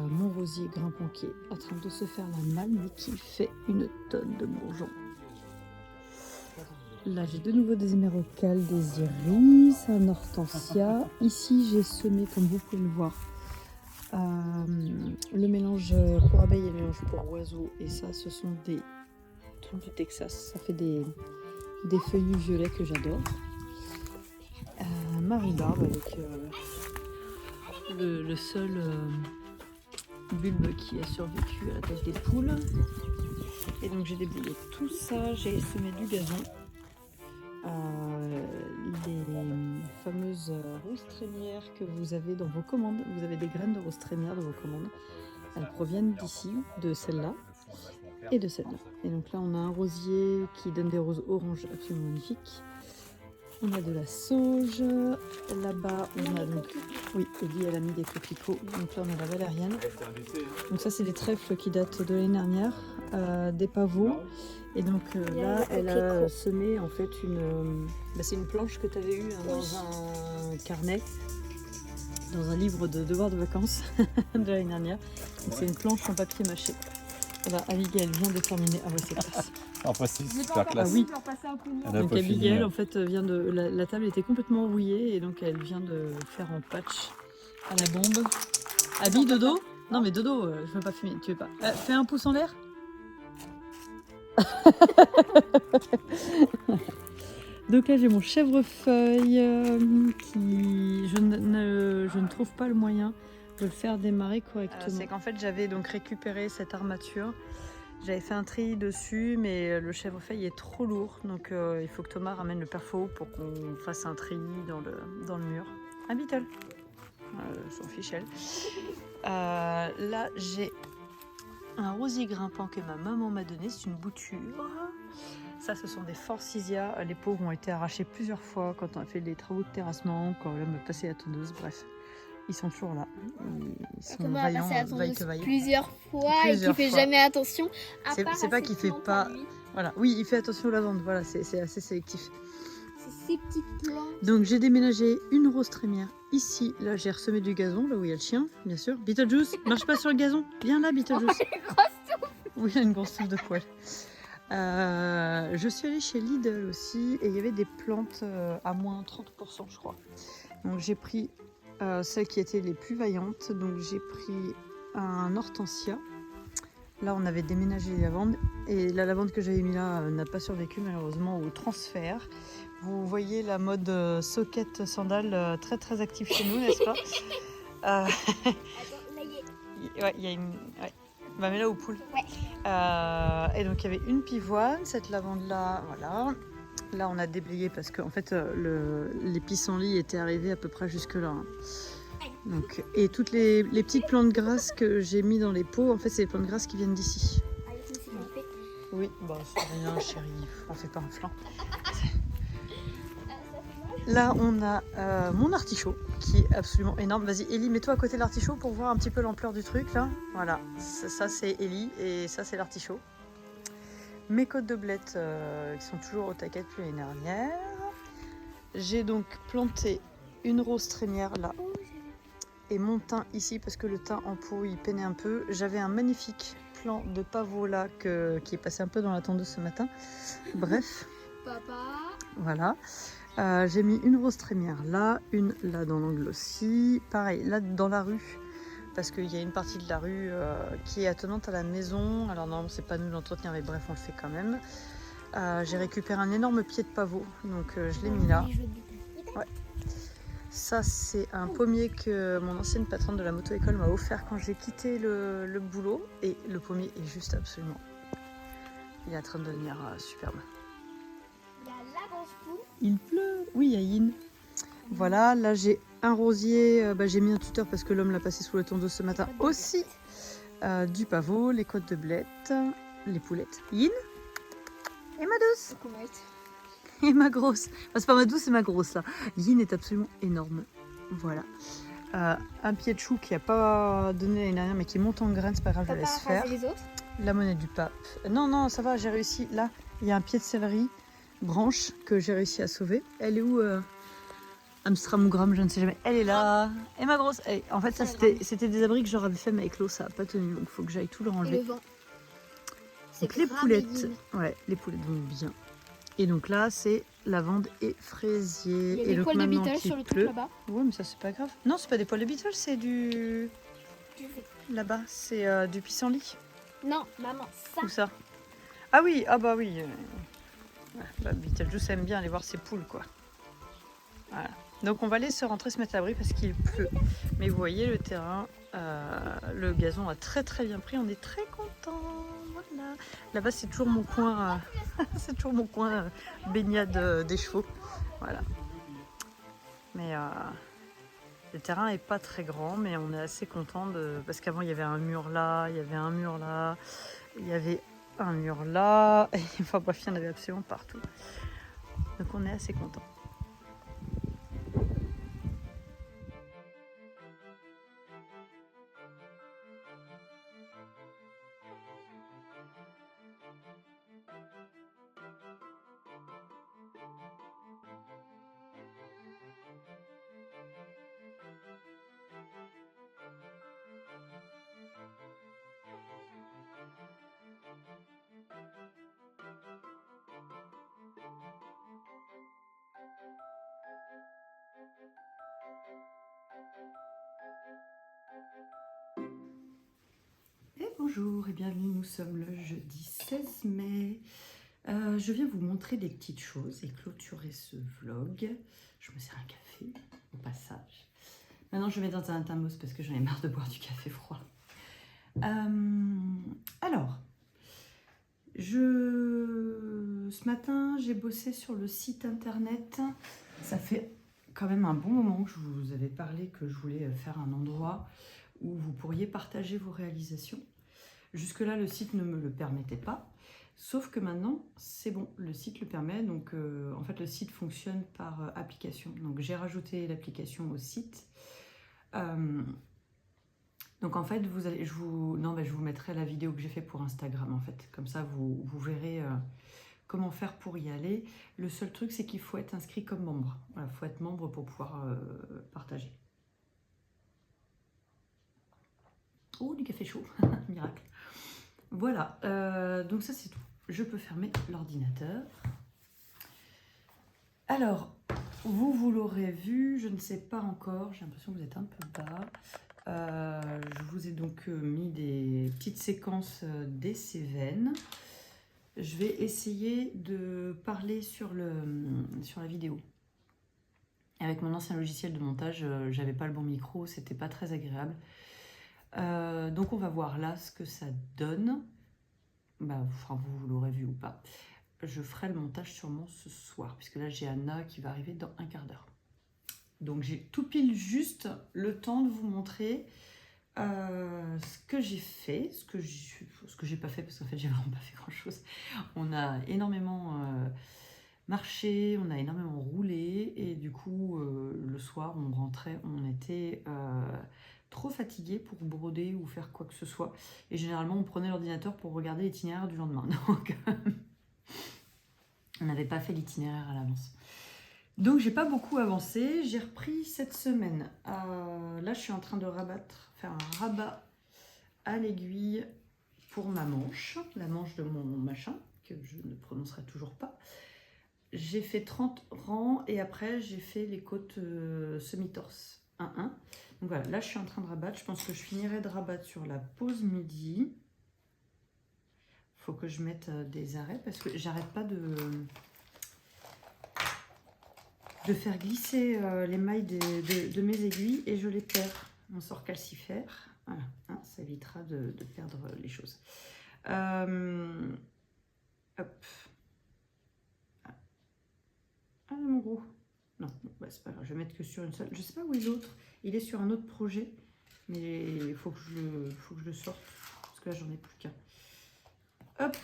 Mon rosier grimpant qui est en train de se faire la malle, mais qui fait une tonne de bourgeons. Là j'ai de nouveau des hémérocales, des iris, un hortensia. Ici j'ai semé, comme vous pouvez le voir, le mélange pour abeilles et le mélange pour oiseaux. Et ça ce sont des trucs du Texas, ça fait des feuillus violets que j'adore. Ma rhubarbe avec le seul bulbe qui a survécu à l'attaque des poules. Et donc j'ai déblayé tout ça, j'ai semé du gazon. Les fameuses roses trémières que vous avez dans vos commandes, vous avez des graines de roses trémières dans vos commandes. Elles proviennent d'ici, de celle-là et de celle-là. Et donc là on a un rosier qui donne des roses oranges absolument magnifiques. On a de la sauge, là-bas on a donc, oui, Ellie elle a mis des coquelicots, donc là on a la valériane. Donc ça c'est des trèfles qui datent de l'année dernière, des pavots. Et donc là elle a semé en fait c'est une planche que tu avais eue dans un carnet, dans un livre de devoirs de vacances de l'année dernière. Donc c'est une planche en papier mâché. Voilà, Abigail vient de terminer. Ah ouais, c'est classe. Enfin, c'est super classe. Ah oui. Elle a Donc pas Abigail fini. en fait vient de... La table était complètement rouillée et donc elle vient de faire en patch à la bombe. Abby, dodo? Non mais dodo, je veux pas fumer, tu veux pas. Fais un pouce en l'air. Donc là j'ai mon chèvrefeuille qui... Je ne trouve pas le moyen de le faire démarrer correctement. C'est qu'en fait j'avais donc récupéré cette armature. J'avais fait un tri dessus, mais le chèvrefeuille est trop lourd, donc il faut que Thomas ramène le perfo pour qu'on fasse un tri dans le mur. Un Beetle, son fichel. Là, j'ai un rosier grimpant que ma maman m'a donné, c'est une bouture. Ça, ce sont des forsythias. Les pauvres ont été arrachés plusieurs fois quand on a fait des travaux de terrassement, quand l'homme a passé la tondeuse, bref. Ils sont toujours là. Ils sont Thomas vaillants, a passé la tondeuse vaillants. Plusieurs fois et Plusieurs qui fait fois. jamais attention. C'est pas qu'il fait pas. Voilà, oui, il fait attention aux lavandes. Voilà, c'est assez sélectif. C'est ces petites plantes. Donc j'ai déménagé une rose trémière ici. Là, j'ai ressemé du gazon, là où il y a le chien, bien sûr. Beetlejuice, marche pas sur le gazon. Viens là, Beetlejuice. Oui, il a une grosse touffe de poils. Je suis allée chez Lidl aussi et il y avait des plantes à moins 30%, je crois. Donc j'ai pris celles qui étaient les plus vaillantes. Donc j'ai pris un hortensia. Là, on avait déménagé les lavandes et la lavande que j'avais mis là n'a pas survécu malheureusement au transfert. Vous voyez la mode socket sandale très très active chez nous, n'est-ce pas? Attends, là, Ouais, il y a une. Ouais. Bah, mais là aux poules. Ouais. Et donc il y avait une pivoine, cette lavande là, voilà. Là on a déblayé parce que en fait les pissenlits étaient arrivés à peu près jusque là. Donc, et toutes les petites plantes grasses que j'ai mis dans les pots, en fait c'est les plantes grasses qui viennent d'ici. Oui, bah c'est rien chérie, on fait pas un flan. Là on a mon artichaut qui est absolument énorme. Vas-y Ellie, mets-toi à côté de l'artichaut pour voir un petit peu l'ampleur du truc là. Voilà, ça c'est Ellie et ça c'est l'artichaut. Mes côtes de blettes qui sont toujours au taquet depuis l'année dernière. J'ai donc planté une rose trémière là et mon thym ici parce que le thym en pot il peinait un peu. J'avais un magnifique plant de pavot là qui est passé un peu dans la tondeuse ce matin. Bref. Papa. Voilà. J'ai mis une rose trémière là, une là dans l'angle aussi. Pareil, là dans la rue, parce qu'il y a une partie de la rue qui est attenante à la maison. Alors non, c'est pas nous d'entretenir, mais bref, on le fait quand même. J'ai récupéré un énorme pied de pavot, donc je l'ai mis là. Ouais. Ça, c'est un pommier que mon ancienne patronne de la moto-école m'a offert quand j'ai quitté le boulot. Et le pommier est juste absolument... Il est en train de devenir superbe. Il y a la grosse poule. Il pleut. Oui, Yaïn. Voilà, là j'ai un rosier. J'ai mis un tuteur parce que l'homme l'a passé sous le tondeau ce matin aussi. Du pavot, les côtes de blettes, les poulettes. Yin et ma douce. Et ma grosse. Enfin, c'est pas ma douce, c'est ma grosse là. Yin est absolument énorme. Voilà. Un pied de chou qui n'a pas donné l'année dernière mais qui monte en graines, c'est pas grave, je T'as laisse pas faire. rasé les autres? La monnaie du pape. Non, non, ça va, j'ai réussi. Là, il y a un pied de céleri, branche, que j'ai réussi à sauver. Elle est où Amstramogram, je ne sais jamais. Elle est là. Et ma grosse. En fait, ça, c'était des abris que j'aurais fait, mais avec l'eau, ça n'a pas tenu. Donc, il faut que j'aille tout leur Et enlever. le vent. Donc, les poulettes. Ouais, les poulettes vont bien. Et donc là, c'est lavande et fraisier. Il y a et des donc, poils de maintenant Beatles qu'il sur le truc pleut... là-bas. Ouais, mais ça, c'est pas grave. Non, c'est pas des poils de Beatles, c'est du... Tu fais. Là-bas, c'est du pissenlit. Non, maman, ça. Où ça? Ah oui, ah bah oui. Beetlejuice aime bien aller voir ses poules, quoi. Voilà. Donc on va aller se rentrer se mettre à l'abri parce qu'il pleut. Mais vous voyez le terrain, le gazon a très très bien pris. On est très contents. Voilà. Là-bas c'est toujours mon coin, c'est toujours mon coin baignade des chevaux. Voilà. Mais le terrain est pas très grand, mais on est assez content parce qu'avant il y avait un mur là, il y avait un mur là, il y avait un mur là. Et, enfin bref, il y en avait absolument partout. Donc on est assez content. Et bonjour et bienvenue, nous sommes le jeudi 16 mai. Je viens vous montrer des petites choses et clôturer ce vlog. Je me sers un café au passage. Maintenant je mets dans un thermos parce que j'en ai marre de boire du café froid. Alors, ce matin j'ai bossé sur le site internet. Ça fait quand même un bon moment que je vous avais parlé que je voulais faire un endroit où vous pourriez partager vos réalisations. Jusque-là, le site ne me le permettait pas, sauf que maintenant, c'est bon, le site le permet. Donc, en fait, le site fonctionne par application. Donc, j'ai rajouté l'application au site. Donc, en fait, je vous mettrai la vidéo que j'ai fait pour Instagram, en fait. Comme ça, vous verrez comment faire pour y aller. Le seul truc, c'est qu'il faut être inscrit comme membre. Voilà, il faut être membre pour pouvoir partager. Oh, du café chaud, miracle. Voilà, donc ça c'est tout. Je peux fermer l'ordinateur. Alors, vous l'aurez vu, je ne sais pas encore, j'ai l'impression que vous êtes un peu bas. Je vous ai donc mis des petites séquences des Cévennes. Je vais essayer de parler sur la vidéo. Avec mon ancien logiciel de montage, j'avais pas le bon micro, c'était pas très agréable. Donc on va voir là ce que ça donne. Enfin, vous l'aurez vu ou pas. Je ferai le montage sûrement ce soir, puisque là j'ai Anna qui va arriver dans un quart d'heure. Donc j'ai tout pile juste le temps de vous montrer ce que j'ai fait, ce que j'ai pas fait, parce qu'en fait j'ai vraiment pas fait grand chose. On a énormément marché, on a énormément roulé, et du coup le soir on rentrait, on était trop fatigué pour broder ou faire quoi que ce soit, et généralement on prenait l'ordinateur pour regarder l'itinéraire du lendemain, donc on n'avait pas fait l'itinéraire à l'avance. Donc j'ai pas beaucoup avancé, j'ai repris cette semaine. Là je suis en train de faire un rabat à l'aiguille pour ma manche, la manche de mon machin, que je ne prononcerai toujours pas. j'ai fait 30 rangs et après j'ai fait les côtes semi-torse 1-1. Donc voilà, là je suis en train de rabattre. Je pense que je finirai de rabattre sur la pause midi. Faut que je mette des arrêts parce que j'arrête pas de faire glisser les mailles de mes aiguilles et je les perds. On sort calcifère. Voilà, hein, ça évitera de perdre les choses. Hop. Ah mon gros. Non, bon, bah, c'est pas grave, je vais mettre que sur une seule. Je sais pas où est l'autre. Il est sur un autre projet. Mais il faut que je le sorte. Parce que là, j'en ai plus qu'un. Hop.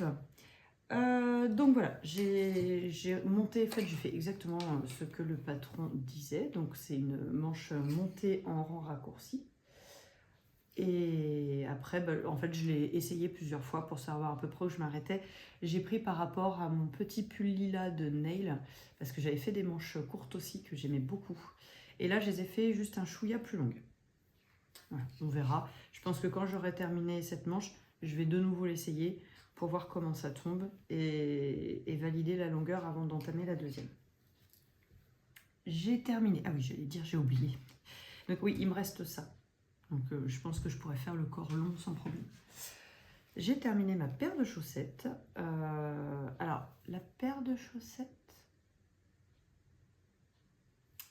Donc voilà, j'ai monté, en fait, j'ai fait exactement ce que le patron disait. Donc c'est une manche montée en rang raccourci. Et après, bah, en fait, je l'ai essayé plusieurs fois pour savoir à peu près où je m'arrêtais. J'ai pris par rapport à mon petit pull lilas de Nail, parce que j'avais fait des manches courtes aussi, que j'aimais beaucoup. Et là, je les ai fait juste un chouïa plus longue. Voilà, on verra. Je pense que quand j'aurai terminé cette manche, je vais de nouveau l'essayer pour voir comment ça tombe et valider la longueur avant d'entamer la deuxième. J'ai terminé. Ah oui, j'allais dire, j'ai oublié. Donc oui, il me reste ça. Donc je pense que je pourrais faire le corps long sans problème. J'ai terminé ma paire de chaussettes. Alors, la paire de chaussettes,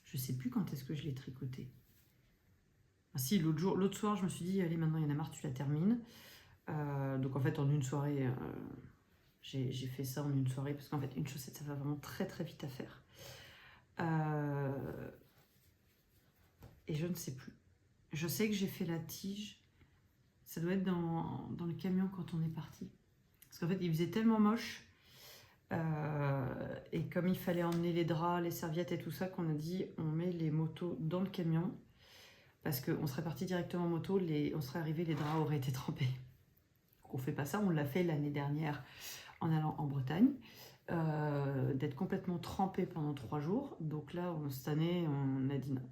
je ne sais plus quand est-ce que je l'ai tricotée. Ah, si, l'autre soir, je me suis dit, allez, maintenant, il y en a marre, tu la termines. Donc en fait, en une soirée, j'ai fait ça en une soirée, parce qu'en fait, une chaussette, ça va vraiment très très vite à faire. Et je ne sais plus. Je sais que j'ai fait la tige. Ça doit être dans le camion quand on est parti. Parce qu'en fait, il faisait tellement moche. Et comme il fallait emmener les draps, les serviettes et tout ça, qu'on a dit, on met les motos dans le camion. Parce qu'on serait parti directement en moto, on serait arrivé, les draps auraient été trempés. On fait pas ça, on l'a fait l'année dernière en allant en Bretagne, d'être complètement trempé pendant 3 jours. Donc là, cette année, on a dit non,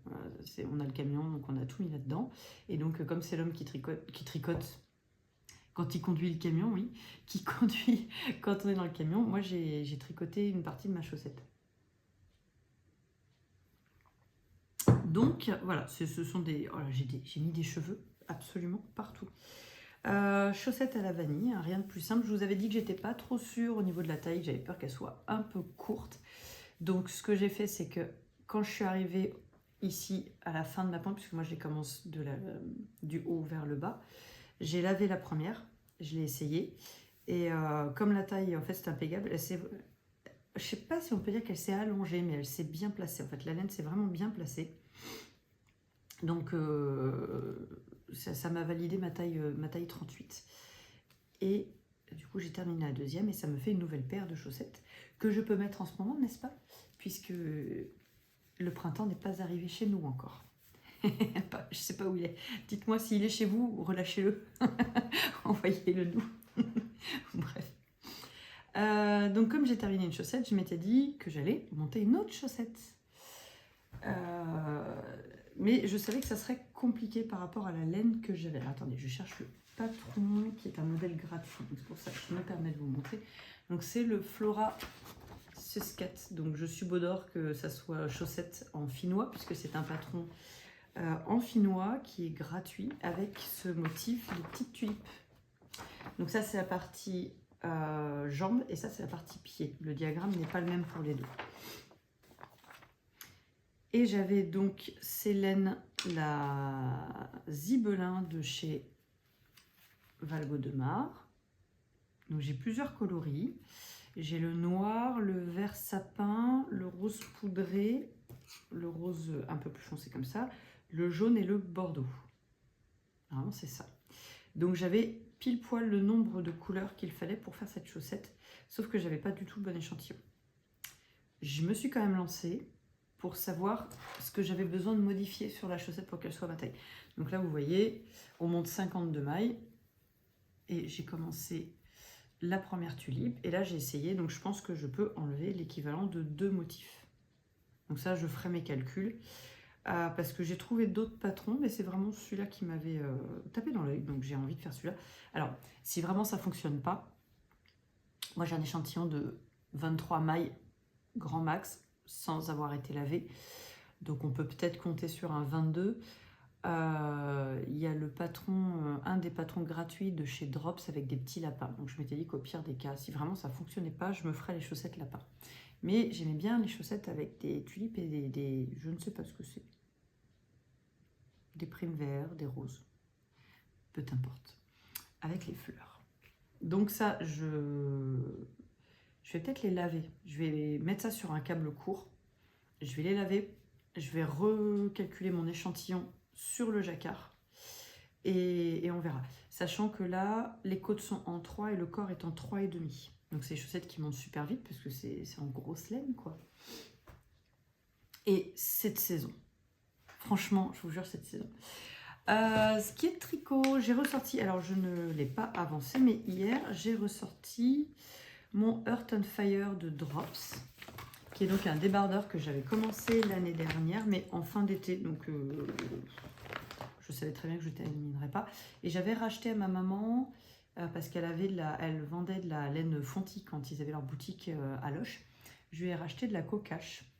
on a le camion, donc on a tout mis là-dedans. Et donc, comme c'est l'homme qui tricote quand il conduit le camion, oui, qui conduit quand on est dans le camion, moi j'ai tricoté une partie de ma chaussette. Donc voilà, ce sont des... Oh là, j'ai mis des cheveux absolument partout. Chaussettes à la vanille, hein, rien de plus simple. Je vous avais dit que j'étais pas trop sûre au niveau de la taille, j'avais peur qu'elle soit un peu courte. Donc ce que j'ai fait, c'est que quand je suis arrivée ici à la fin de ma pente, puisque moi je les commence du haut vers le bas, j'ai lavé la première, je l'ai essayée. Et comme la taille, en fait, c'est impeccable, je sais pas si on peut dire qu'elle s'est allongée, mais elle s'est bien placée. En fait, la laine s'est vraiment bien placée. Donc, ça m'a validé ma taille 38. Et du coup, j'ai terminé la deuxième et ça me fait une nouvelle paire de chaussettes que je peux mettre en ce moment, n'est-ce pas? Puisque le printemps n'est pas arrivé chez nous encore. Je sais pas où il est. Dites-moi s'il est chez vous, relâchez-le. Envoyez-le nous. Bref. Donc, comme j'ai terminé une chaussette, je m'étais dit que j'allais monter une autre chaussette. Mais je savais que ça serait compliqué par rapport à la laine que j'avais. Attendez, je cherche le patron qui est un modèle gratuit. C'est pour ça que je me permets de vous montrer. Donc c'est le Flora Suscat. Donc je subodore que ça soit chaussette en finnois puisque c'est un patron en finnois qui est gratuit avec ce motif de petites tulipes. Donc ça c'est la partie jambe et ça c'est la partie pied. Le diagramme n'est pas le même pour les deux. Et j'avais donc Célène, la Zibelin de chez Valgo de Mar. Donc j'ai plusieurs coloris. J'ai le noir, le vert sapin, le rose poudré, le rose un peu plus foncé comme ça, le jaune et le bordeaux. Vraiment c'est ça. Donc j'avais pile poil le nombre de couleurs qu'il fallait pour faire cette chaussette, sauf que j'avais pas du tout le bon échantillon. Je me suis quand même lancée pour savoir ce que j'avais besoin de modifier sur la chaussette pour qu'elle soit ma taille. Donc là, vous voyez, on monte 52 mailles. Et j'ai commencé la première tulipe. Et là, j'ai essayé. Donc je pense que je peux enlever l'équivalent de 2 motifs. Donc ça, je ferai mes calculs. Parce que j'ai trouvé d'autres patrons. Mais c'est vraiment celui-là qui m'avait tapé dans l'œil. Donc j'ai envie de faire celui-là. Alors, si vraiment ça ne fonctionne pas, moi j'ai un échantillon de 23 mailles grand max, sans avoir été lavé. Donc on peut peut-être compter sur un 22. Il y a le patron, un des patrons gratuits de chez Drops avec des petits lapins. Donc je m'étais dit qu'au pire des cas, si vraiment ça fonctionnait pas, je me ferais les chaussettes lapins. Mais j'aimais bien les chaussettes avec des tulipes et des je ne sais pas ce que c'est. Des primes verts, des roses. Peu importe. Avec les fleurs. Donc ça, je vais peut-être les laver. Je vais mettre ça sur un câble court. Je vais les laver. Je vais recalculer mon échantillon sur le jacquard. Et on verra. Sachant que là, les côtes sont en 3 et le corps est en 3,5. Donc c'est des chaussettes qui montent super vite parce que c'est en grosse laine, quoi. Et cette saison. Franchement, je vous jure, cette saison. Ce qui est tricot, j'ai ressorti, alors je ne l'ai pas avancé, mais hier, j'ai ressorti mon Earth on Fire de Drops, qui est donc un débardeur que j'avais commencé l'année dernière, mais en fin d'été, donc je savais très bien que je ne terminerais pas. Et j'avais racheté à ma maman, parce qu'elle avait elle vendait de la laine Fonty quand ils avaient leur boutique à Loches. Je lui ai racheté de la cocache,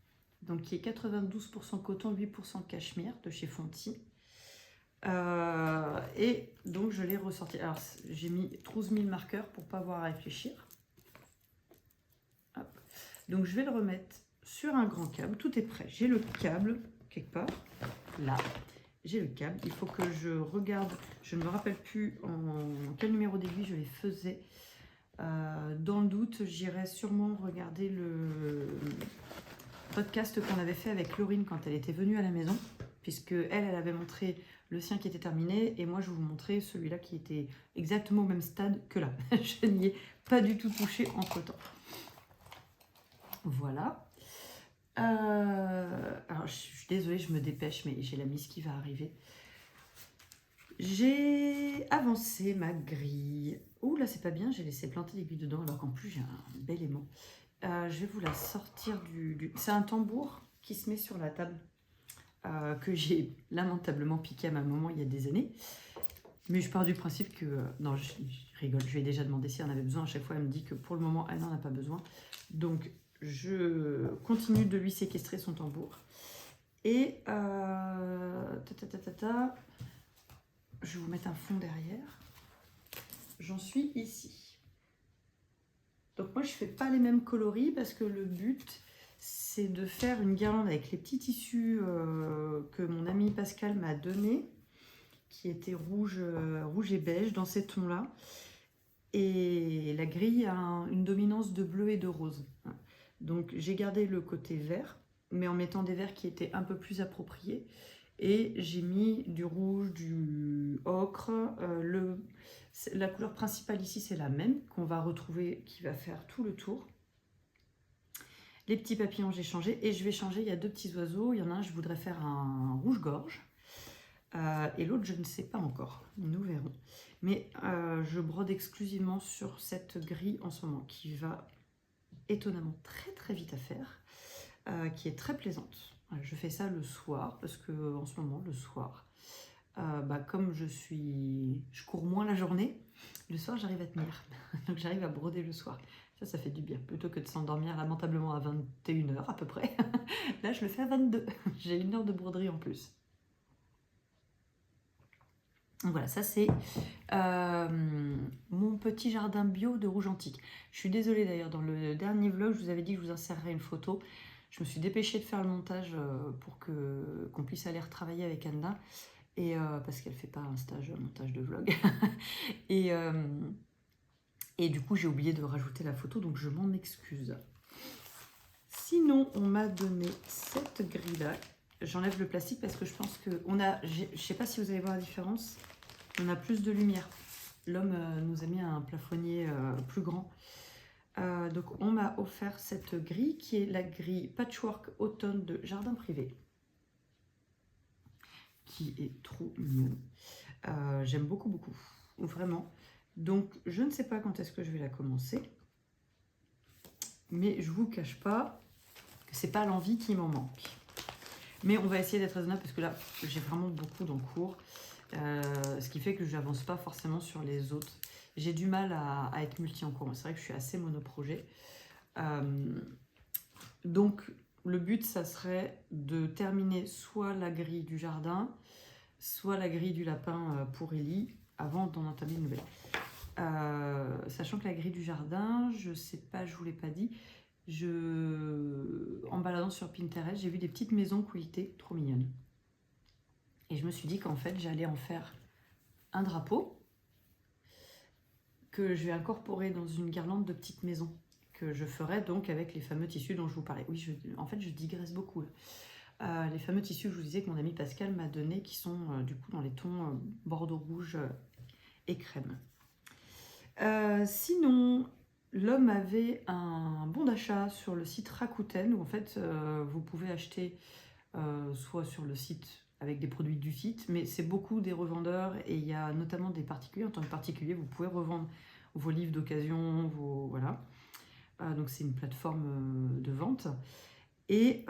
donc qui est 92% coton, 8% cachemire de chez Fonty. Et donc je l'ai ressorti. Alors j'ai mis 12 000 marqueurs pour pas avoir à réfléchir. Hop. Donc je vais le remettre sur un grand câble. Tout est prêt. J'ai le câble quelque part. Là, j'ai le câble. Il faut que je regarde. Je ne me rappelle plus en quel numéro d'aiguille je les faisais. Dans le doute, j'irai sûrement regarder le podcast qu'on avait fait avec Laurine quand elle était venue à la maison, puisque elle avait montré le sien qui était terminé, et moi je vais vous montrer celui-là qui était exactement au même stade que là. Je n'y ai pas du tout touché entre temps. Voilà. Alors je suis désolée, je me dépêche, mais j'ai la mise qui va arriver. J'ai avancé ma grille. Ouh là c'est pas bien, j'ai laissé planter l'aiguille dedans alors qu'en plus j'ai un bel aimant. Je vais vous la sortir du... C'est un tambour qui se met sur la table. Que j'ai lamentablement piqué à ma maman il y a des années. Mais je pars du principe que... non, je rigole, je lui ai déjà demandé si elle en avait besoin. À chaque fois, elle me dit que pour le moment, elle n'en a pas besoin. Donc, je continue de lui séquestrer son tambour. Et... je vais vous mettre un fond derrière. J'en suis ici. Donc moi, je ne fais pas les mêmes coloris parce que le but... c'est de faire une guirlande avec les petits tissus que mon ami Pascal m'a donné, qui étaient rouge et beige dans ces tons-là. Et la grille a une dominance de bleu et de rose. Donc j'ai gardé le côté vert, mais en mettant des verts qui étaient un peu plus appropriés. Et j'ai mis du rouge, du ocre. La couleur principale ici, c'est la même, qu'on va retrouver, qui va faire tout le tour. Les petits papillons, j'ai changé. Et je vais changer, il y a deux petits oiseaux. Il y en a un, je voudrais faire un rouge-gorge. Et l'autre, je ne sais pas encore. Nous verrons. Mais je brode exclusivement sur cette grille en ce moment, qui va étonnamment très très vite à faire, qui est très plaisante. Je fais ça le soir, parce que en ce moment, le soir, comme je cours moins la journée, le soir, j'arrive à tenir. Donc j'arrive à broder le soir. Ça fait du bien, plutôt que de s'endormir lamentablement à 21h à peu près. Là, je le fais à 22. J'ai 1 heure de broderie en plus. Donc voilà, ça c'est mon petit jardin bio de rouge antique. Je suis désolée d'ailleurs, dans le dernier vlog, je vous avais dit que je vous insérerais une photo. Je me suis dépêchée de faire le montage pour qu'on puisse aller retravailler avec Anna. Et, parce qu'elle ne fait pas un stage montage de vlog. Et du coup, j'ai oublié de rajouter la photo, donc je m'en excuse. Sinon, on m'a donné cette grille-là. J'enlève le plastique parce que je pense que je ne sais pas si vous allez voir la différence, on a plus de lumière. L'homme nous a mis un plafonnier plus grand. Donc, on m'a offert cette grille qui est la grille Patchwork Automne de Jardin Privé, qui est trop mignonne. J'aime beaucoup, beaucoup, vraiment. Donc, je ne sais pas quand est-ce que je vais la commencer. Mais je ne vous cache pas que ce n'est pas l'envie qui m'en manque. Mais on va essayer d'être raisonnable parce que là, j'ai vraiment beaucoup d'encours. Ce qui fait que je n'avance pas forcément sur les autres. J'ai du mal à être multi-encours. C'est vrai que je suis assez monoprojet. Donc, le but, ça serait de terminer soit la grille du jardin, soit la grille du lapin pour Ellie, avant d'en entamer une nouvelle. Sachant que la grille du jardin, je sais pas, je vous l'ai pas dit, en baladant sur Pinterest, j'ai vu des petites maisons quiltées trop mignonnes. Et je me suis dit qu'en fait, j'allais en faire un drapeau que je vais incorporer dans une guirlande de petites maisons que je ferai donc avec les fameux tissus dont je vous parlais. Oui, en fait, je digresse beaucoup. Les fameux tissus que je vous disais que mon ami Pascal m'a donné, qui sont du coup dans les tons bordeaux rouge et crème. Sinon, l'homme avait un bon d'achat sur le site Rakuten où en fait vous pouvez acheter soit sur le site avec des produits du site, mais c'est beaucoup des revendeurs et il y a notamment des particuliers. En tant que particulier, vous pouvez revendre vos livres d'occasion, voilà. Donc c'est une plateforme de vente. Et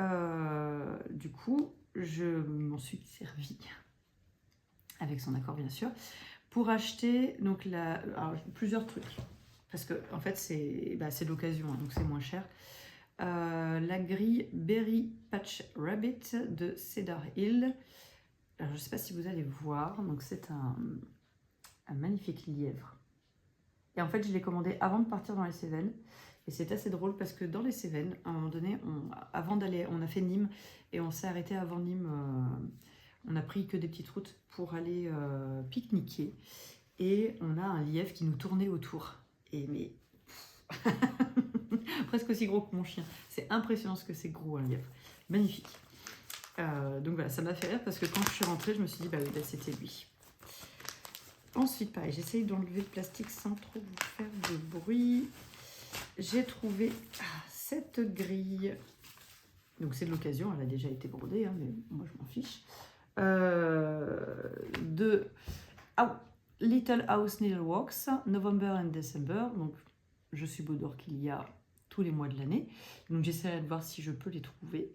du coup, je m'en suis servi, avec son accord bien sûr, pour acheter donc plusieurs trucs. Parce que en fait, c'est de l'occasion, hein, donc c'est moins cher. La grille Berry Patch Rabbit de Cedar Hill. Alors, je ne sais pas si vous allez voir, donc c'est un magnifique lièvre. Et en fait, je l'ai commandé avant de partir dans les Cévennes. Et c'est assez drôle parce que dans les Cévennes, à un moment donné, on a fait Nîmes et on s'est arrêté avant Nîmes. On a pris que des petites routes pour aller pique-niquer. Et on a un lièvre qui nous tournait autour. Mais presque aussi gros que mon chien. C'est impressionnant ce que c'est gros, un lièvre. Magnifique. Donc voilà, ça m'a fait rire parce que quand je suis rentrée, je me suis dit, bah oui, c'était lui. Ensuite, pareil, j'essaye d'enlever le plastique sans trop vous faire de bruit. J'ai trouvé cette grille. Donc c'est de l'occasion, elle a déjà été brodée, hein, mais moi je m'en fiche. De Little House Needleworks, November and December. Donc je suppose qu'il y a tous les mois de l'année. Donc j'essaierai de voir si je peux les trouver.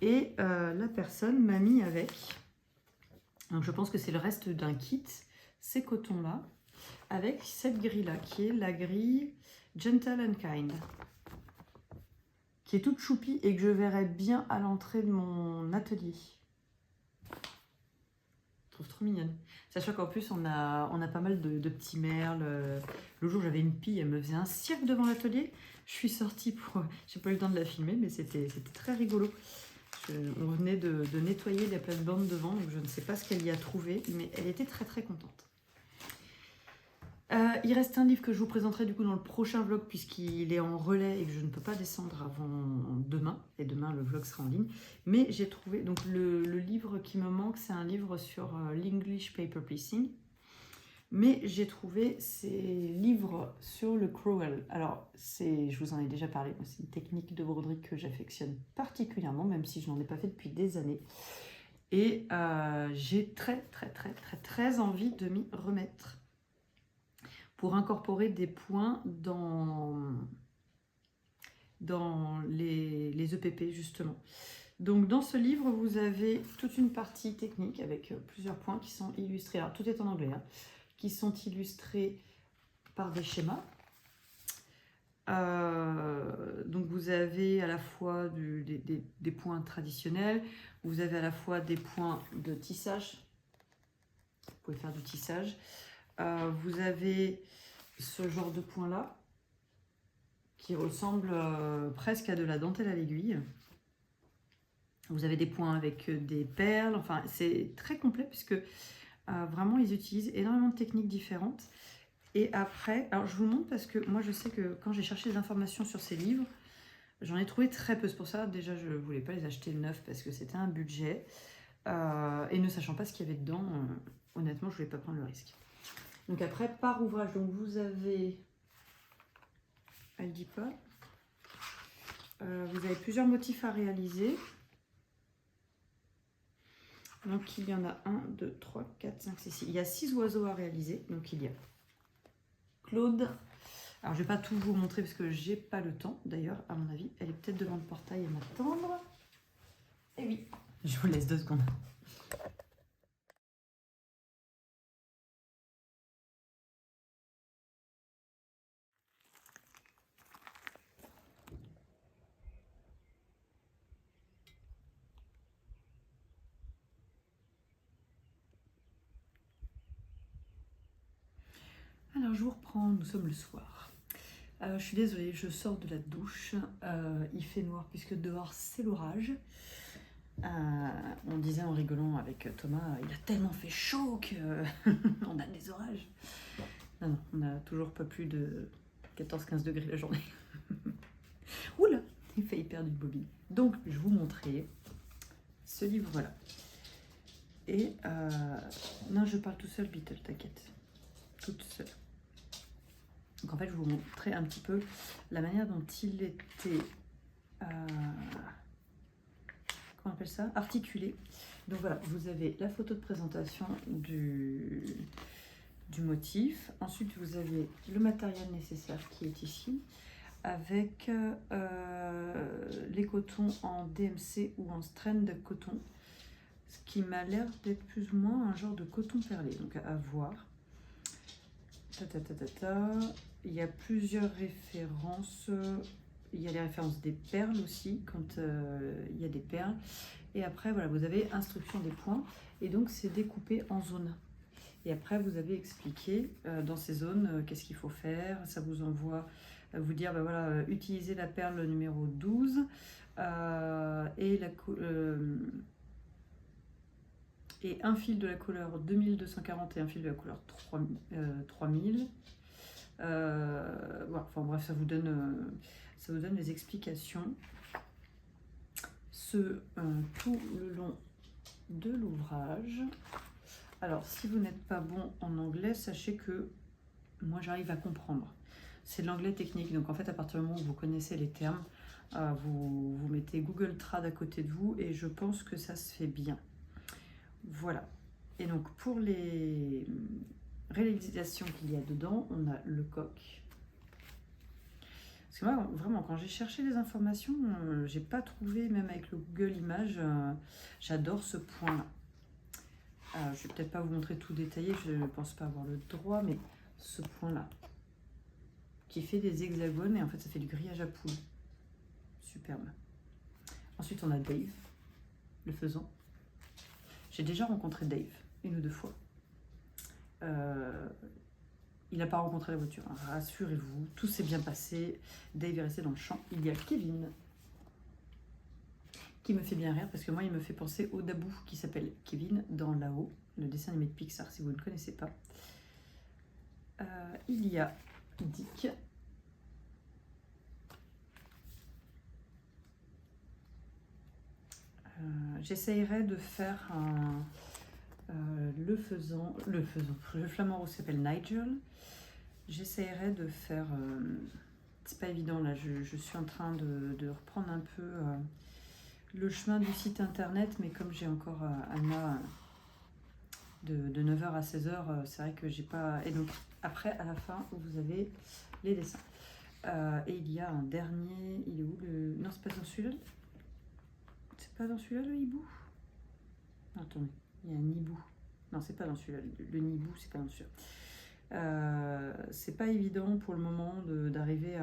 Et la personne m'a mis avec. Donc je pense que c'est le reste d'un kit, ces cotons-là, avec cette grille-là, qui est la grille Gentle and Kind, qui est toute choupie et que je verrai bien à l'entrée de mon atelier. Je trouve trop mignonne. Sachant qu'en plus, on a pas mal de petits merles. Le jour, j'avais une pie, elle me faisait un cirque devant l'atelier. Je suis sortie pour... J'ai pas eu le temps de la filmer, mais c'était très rigolo. On venait de nettoyer la plate-bande devant, donc je ne sais pas ce qu'elle y a trouvé, mais elle était très très contente. Il reste un livre que je vous présenterai du coup dans le prochain vlog puisqu'il est en relais et que je ne peux pas descendre avant demain. Et demain le vlog sera en ligne. Mais j'ai trouvé, donc le livre qui me manque, c'est un livre sur l'English Paper Piecing. Mais j'ai trouvé ces livres sur le crewel. Alors, je vous en ai déjà parlé, c'est une technique de broderie que j'affectionne particulièrement, même si je n'en ai pas fait depuis des années. Et j'ai très envie de m'y remettre pour incorporer des points dans les EPP justement. Donc dans ce livre, vous avez toute une partie technique avec plusieurs points qui sont illustrés. Alors tout est en anglais, hein, qui sont illustrés par des schémas. Donc vous avez à la fois des points traditionnels, vous avez à la fois des points de tissage. Vous pouvez faire du tissage. Vous avez ce genre de point là qui ressemble presque à de la dentelle à l'aiguille. Vous avez des points avec des perles, enfin c'est très complet puisque vraiment ils utilisent énormément de techniques différentes. Et après, alors je vous montre parce que moi je sais que quand j'ai cherché des informations sur ces livres, j'en ai trouvé très peu. C'est pour ça déjà je ne voulais pas les acheter neufs parce que c'était un budget. Et ne sachant pas ce qu'il y avait dedans, honnêtement je ne voulais pas prendre le risque. Donc après, par ouvrage, donc vous avez, elle dit pas, vous avez plusieurs motifs à réaliser. Donc il y en a 1, 2, 3, 4, 5, 6, 6. Il y a 6 oiseaux à réaliser. Donc il y a Claude. Alors je ne vais pas tout vous montrer parce que j'ai pas le temps. D'ailleurs, à mon avis, elle est peut-être devant le portail à m'attendre. Et oui, je vous laisse 2 secondes. je vous reprends, nous sommes le soir. Je suis désolée, je sors de la douche. Il fait noir puisque dehors c'est l'orage. On disait en rigolant avec Thomas, il a tellement fait chaud qu'on a des orages. Non, non, on n'a toujours pas plus de 14-15 degrés la journée. Oula, il fait hyper du Bobby. Donc, je vous montrer ce livre-là. Et non, je parle tout seul, Beetle, t'inquiète. Toute seule. Donc en fait, je vais vous montrer un petit peu la manière dont il était, comment on appelle ça, articulé. Donc voilà, vous avez la photo de présentation du motif. Ensuite, vous avez le matériel nécessaire qui est ici, avec les cotons en DMC ou en strain de coton, ce qui m'a l'air d'être plus ou moins un genre de coton perlé, donc à voir. Il y a plusieurs références. Il y a les références des perles aussi, quand il y a des perles. Et après, voilà, vous avez instruction des points. Et donc, c'est découpé en zones. Et après, vous avez expliqué dans ces zones qu'est-ce qu'il faut faire. Ça vous envoie vous dire, ben voilà, utilisez la perle numéro 12 et un fil de la couleur 2240 et un fil de la couleur 3000. Voilà, enfin bref, ça vous donne les explications tout le long de l'ouvrage. Alors, si vous n'êtes pas bon en anglais, sachez que moi j'arrive à comprendre. C'est de l'anglais technique, donc en fait, à partir du moment où vous connaissez les termes, vous mettez Google Trad à côté de vous et je pense que ça se fait bien. Voilà. Et donc, pour les réalisations qu'il y a dedans, on a le coq. Parce que moi, vraiment, quand j'ai cherché des informations, j'ai pas trouvé, même avec le Google Images, j'adore ce point-là. Je vais peut-être pas vous montrer tout détaillé, je ne pense pas avoir le droit, mais ce point-là, qui fait des hexagones, et en fait, ça fait du grillage à poules. Superbe. Ensuite, on a Dave, le faisan. J'ai déjà rencontré Dave, 1 ou 2 fois. Il n'a pas rencontré la voiture, hein. Rassurez-vous, tout s'est bien passé. Dave est resté dans le champ. Il y a Kevin, qui me fait bien rire, parce que moi, il me fait penser au Dabou, qui s'appelle Kevin, dans Là-haut, le dessin animé de Pixar, si vous ne connaissez pas. Il y a Dick. J'essayerai de faire le flamant rose s'appelle Nigel. J'essayerai de faire, c'est pas évident là, je suis en train de reprendre un peu le chemin du site internet, mais comme j'ai encore Anna de 9h à 16h, c'est vrai que j'ai pas. Et donc après, à la fin, vous avez les dessins. Et il y a un dernier, il est où le. Non, c'est pas dans celui-là. C'est pas dans celui-là le hibou. Non, attendez, il y a un hibou. Non, c'est pas dans celui-là. Le nibou, c'est pas dans celui-là. C'est pas évident pour le moment d'arriver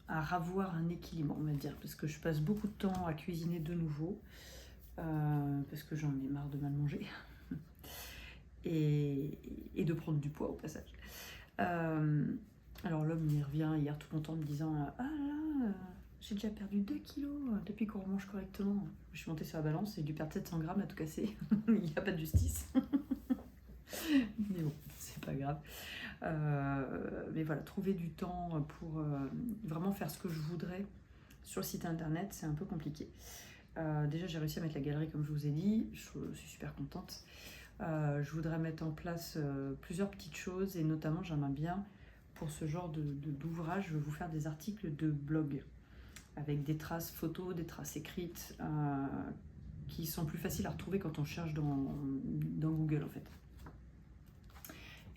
à ravoir un équilibre, on va dire, parce que je passe beaucoup de temps à cuisiner de nouveau, parce que j'en ai marre de mal manger et de prendre du poids au passage. Alors l'homme il revient hier tout content me disant ah là j'ai déjà perdu 2 kilos depuis qu'on mange correctement. Je suis montée sur la balance et j'ai dû perdre 700 grammes à tout casser. Il n'y a pas de justice. Mais bon, c'est pas grave. Mais voilà, trouver du temps pour vraiment faire ce que je voudrais sur le site internet, c'est un peu compliqué. Déjà, j'ai réussi à mettre la galerie comme je vous ai dit, je suis super contente. Je voudrais mettre en place plusieurs petites choses et notamment, j'aimerais bien, pour ce genre d'ouvrage, je vais vous faire des articles de blog avec des traces photos, des traces écrites qui sont plus faciles à retrouver quand on cherche dans Google en fait.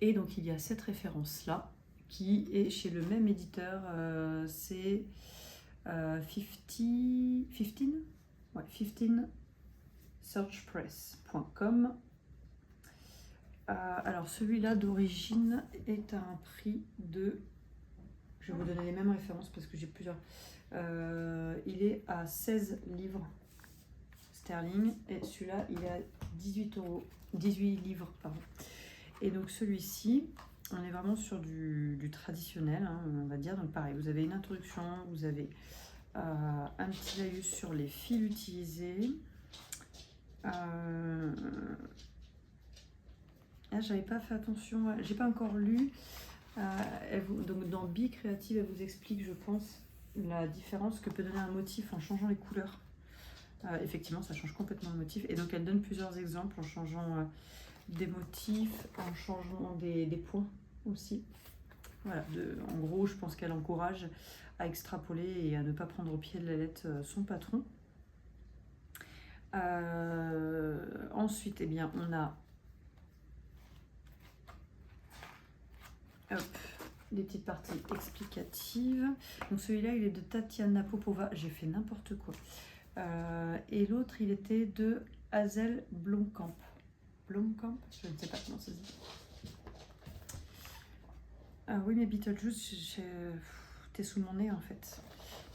Et donc il y a cette référence-là qui est chez le même éditeur, c'est 15searchpress.com. Alors celui-là d'origine est à un prix de... Je vais vous donner les mêmes références parce que j'ai plusieurs. Il est à 16 livres sterling. Et celui-là, il est à 18 livres, pardon. Et donc celui-ci, on est vraiment sur du traditionnel, hein, on va dire. Donc pareil, vous avez une introduction, vous avez un petit laïus sur les fils utilisés. Ah, j'avais pas fait attention, j'ai pas encore lu. Donc dans Bi Créative, elle vous explique, je pense, la différence que peut donner un motif en changeant les couleurs. Effectivement, ça change complètement le motif. Et donc elle donne plusieurs exemples en changeant des motifs, en changeant des points aussi. Voilà, en gros, je pense qu'elle encourage à extrapoler et à ne pas prendre au pied de la lettre son patron. Ensuite, eh bien, on a des petites parties explicatives. Donc celui-là, il est de Tatiana Popova. J'ai fait n'importe quoi. Et l'autre, il était de Hazel Blomkamp. Blomkamp, je ne sais pas comment ça se dit. Ah oui, mais Beetlejuice, t'es sous mon nez en fait.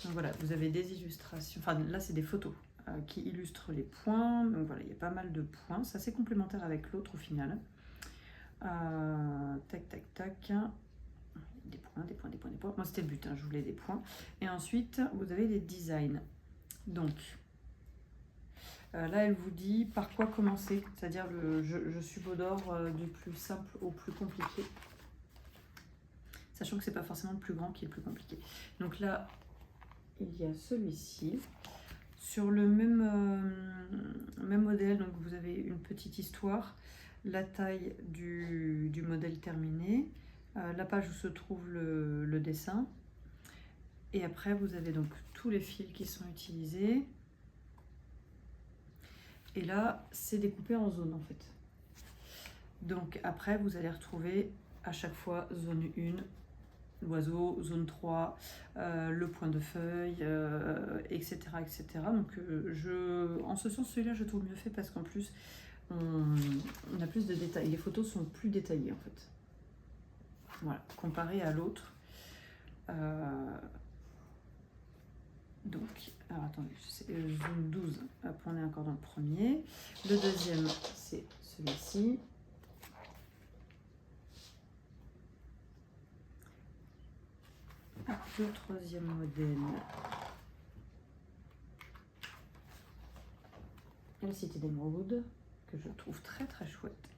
Donc voilà, vous avez des illustrations. Enfin, là, c'est des photos qui illustrent les points. Donc voilà, il y a pas mal de points. C'est assez complémentaire avec l'autre au final. Tac, tac, tac. Des points, des points, des points, des points. Moi, c'était le but, hein, je voulais des points. Et ensuite, vous avez des designs. Donc, là, elle vous dit par quoi commencer. C'est-à-dire, je subodore du plus simple au plus compliqué. Sachant que c'est pas forcément le plus grand qui est le plus compliqué. Donc là, il y a celui-ci. Sur le même modèle, donc vous avez une petite histoire, la taille du modèle terminé, la page où se trouve le dessin. Et après, vous avez donc tous les fils qui sont utilisés. Et là, c'est découpé en zones en fait. Donc après, vous allez retrouver à chaque fois zone 1, l'oiseau, zone 3, le point de feuille, etc., etc. Donc en ce sens, celui-là, je trouve mieux fait parce qu'en plus, on a plus de détails. Les photos sont plus détaillées en fait. Voilà, comparé à l'autre. Donc, alors attendez, c'est zone 12, hop, on est encore dans le premier. Le deuxième, c'est celui-ci. Le troisième modèle, la Cité d'Émeraude, que je trouve très très chouette.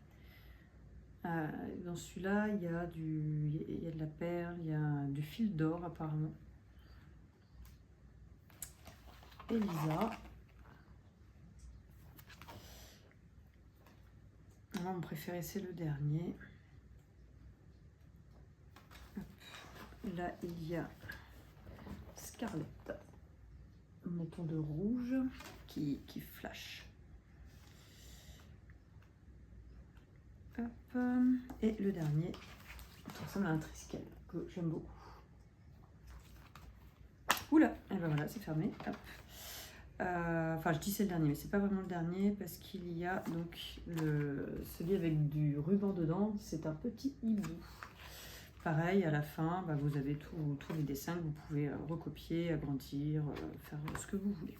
Dans celui-là, il y a de la perle, il y a du fil d'or apparemment. Elisa. Moi, mon préféré, c'est le dernier. Là, il y a Scarlett, mettons de rouge, qui flash. Hop. Et le dernier, ça ressemble à un Triskel, que j'aime beaucoup. Oula, et ben voilà, c'est fermé. Hop. Enfin, je dis c'est le dernier, mais c'est pas vraiment le dernier parce qu'il y a donc celui avec du ruban dedans, c'est un petit hibou. Pareil, à la fin, bah, vous avez tous les dessins que vous pouvez recopier, agrandir, faire ce que vous voulez.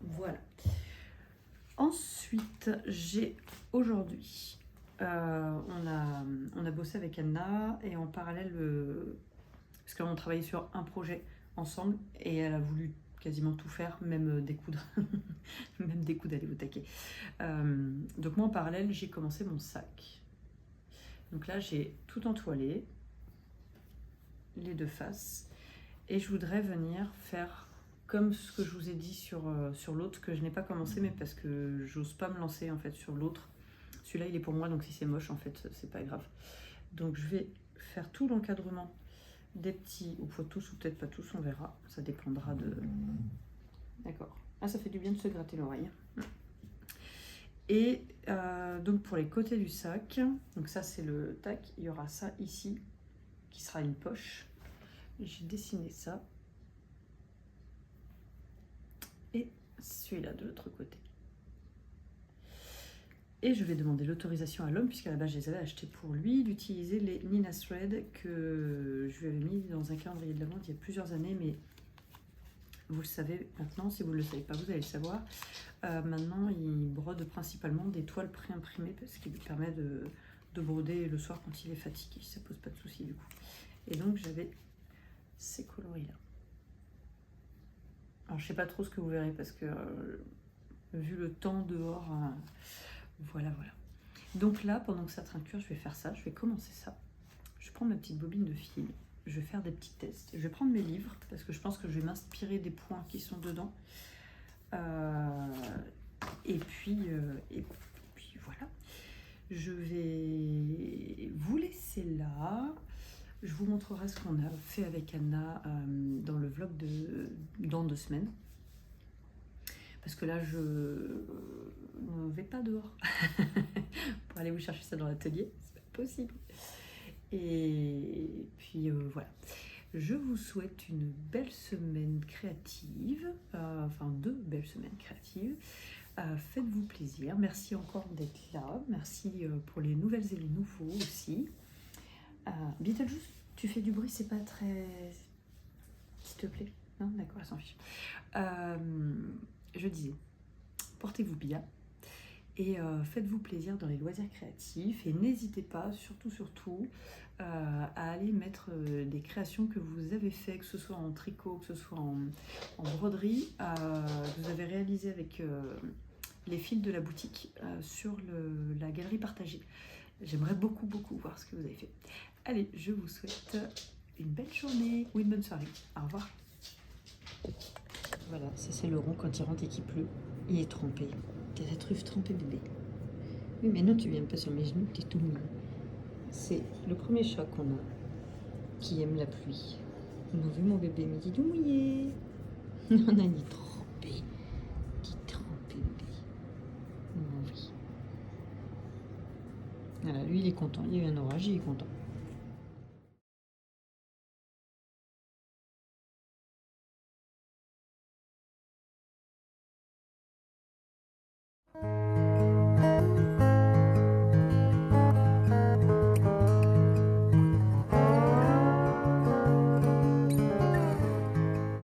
Voilà. Ensuite, j'ai aujourd'hui, on a bossé avec Anna et en parallèle, parce qu'on travaillait sur un projet ensemble et elle a voulu quasiment tout faire, même découdre, même découdre, aller au taquet. Donc moi en parallèle, j'ai commencé mon sac. Donc là, j'ai tout entoilé, les deux faces, et je voudrais venir faire comme ce que je vous ai dit sur l'autre, que je n'ai pas commencé, mais parce que j'ose pas me lancer en fait sur l'autre. Celui-là, il est pour moi, donc si c'est moche, en fait, c'est pas grave. Donc je vais faire tout l'encadrement des petits, ou pas tous, ou peut-être pas tous, on verra. Ça dépendra de... D'accord. Ah, ça fait du bien de se gratter l'oreille. Et donc pour les côtés du sac, donc ça c'est le tac, il y aura ça ici qui sera une poche. J'ai dessiné ça. Et celui-là de l'autre côté. Et je vais demander l'autorisation à l'homme, puisqu'à la base je les avais achetés pour lui, d'utiliser les Nina Thread que je lui avais mis dans un calendrier de la vente il y a plusieurs années, mais vous le savez maintenant, si vous ne le savez pas, vous allez le savoir. Maintenant, il brode principalement des toiles pré-imprimées parce qu'il lui permet de broder le soir quand il est fatigué. Ça pose pas de souci du coup. Et donc, j'avais ces coloris-là. Alors, je sais pas trop ce que vous verrez parce que vu le temps dehors, voilà. Donc là, pendant que ça traîne cuire, je vais faire ça. Je vais commencer ça. Je vais prendre ma petite bobine de fil. Je vais faire des petits tests. Je vais prendre mes livres parce que je pense que je vais m'inspirer des points qui sont dedans. Et puis voilà. Je vais vous laisser là. Je vous montrerai ce qu'on a fait avec Anna dans le vlog dans 2 semaines. Parce que là, je ne vais pas dehors pour aller vous chercher ça dans l'atelier. C'est pas possible. Et puis voilà. Je vous souhaite une belle semaine créative. Enfin, 2 belles semaines créatives. Faites-vous plaisir. Merci encore d'être là. Merci pour les nouvelles et les nouveaux aussi. Beetlejuice, tu fais du bruit, c'est pas très... S'il te plaît. Non, d'accord, elle s'en fiche. Je disais, portez-vous bien et faites-vous plaisir dans les loisirs créatifs et n'hésitez pas, surtout, à aller mettre des créations que vous avez fait, que ce soit en tricot, que ce soit en broderie, que vous avez réalisé avec les fils de la boutique sur la galerie partagée. J'aimerais beaucoup voir ce que vous avez fait. Allez, je vous souhaite une belle journée ou une bonne soirée. Au revoir. Voilà, ça c'est le rond quand il rentre et qu'il pleut. Il est trempé. T'as la truffe trempée, bébé. Oui, mais non, tu viens pas sur mes genoux, t'es tout mouillé. C'est le premier chat qu'on a qui aime la pluie. On a vu mon bébé, mais il est tout mouillé. Non, il est trempé. Il est trempé, bébé. Oh, oui. Voilà, lui il est content. Il y a eu un orage, il est content.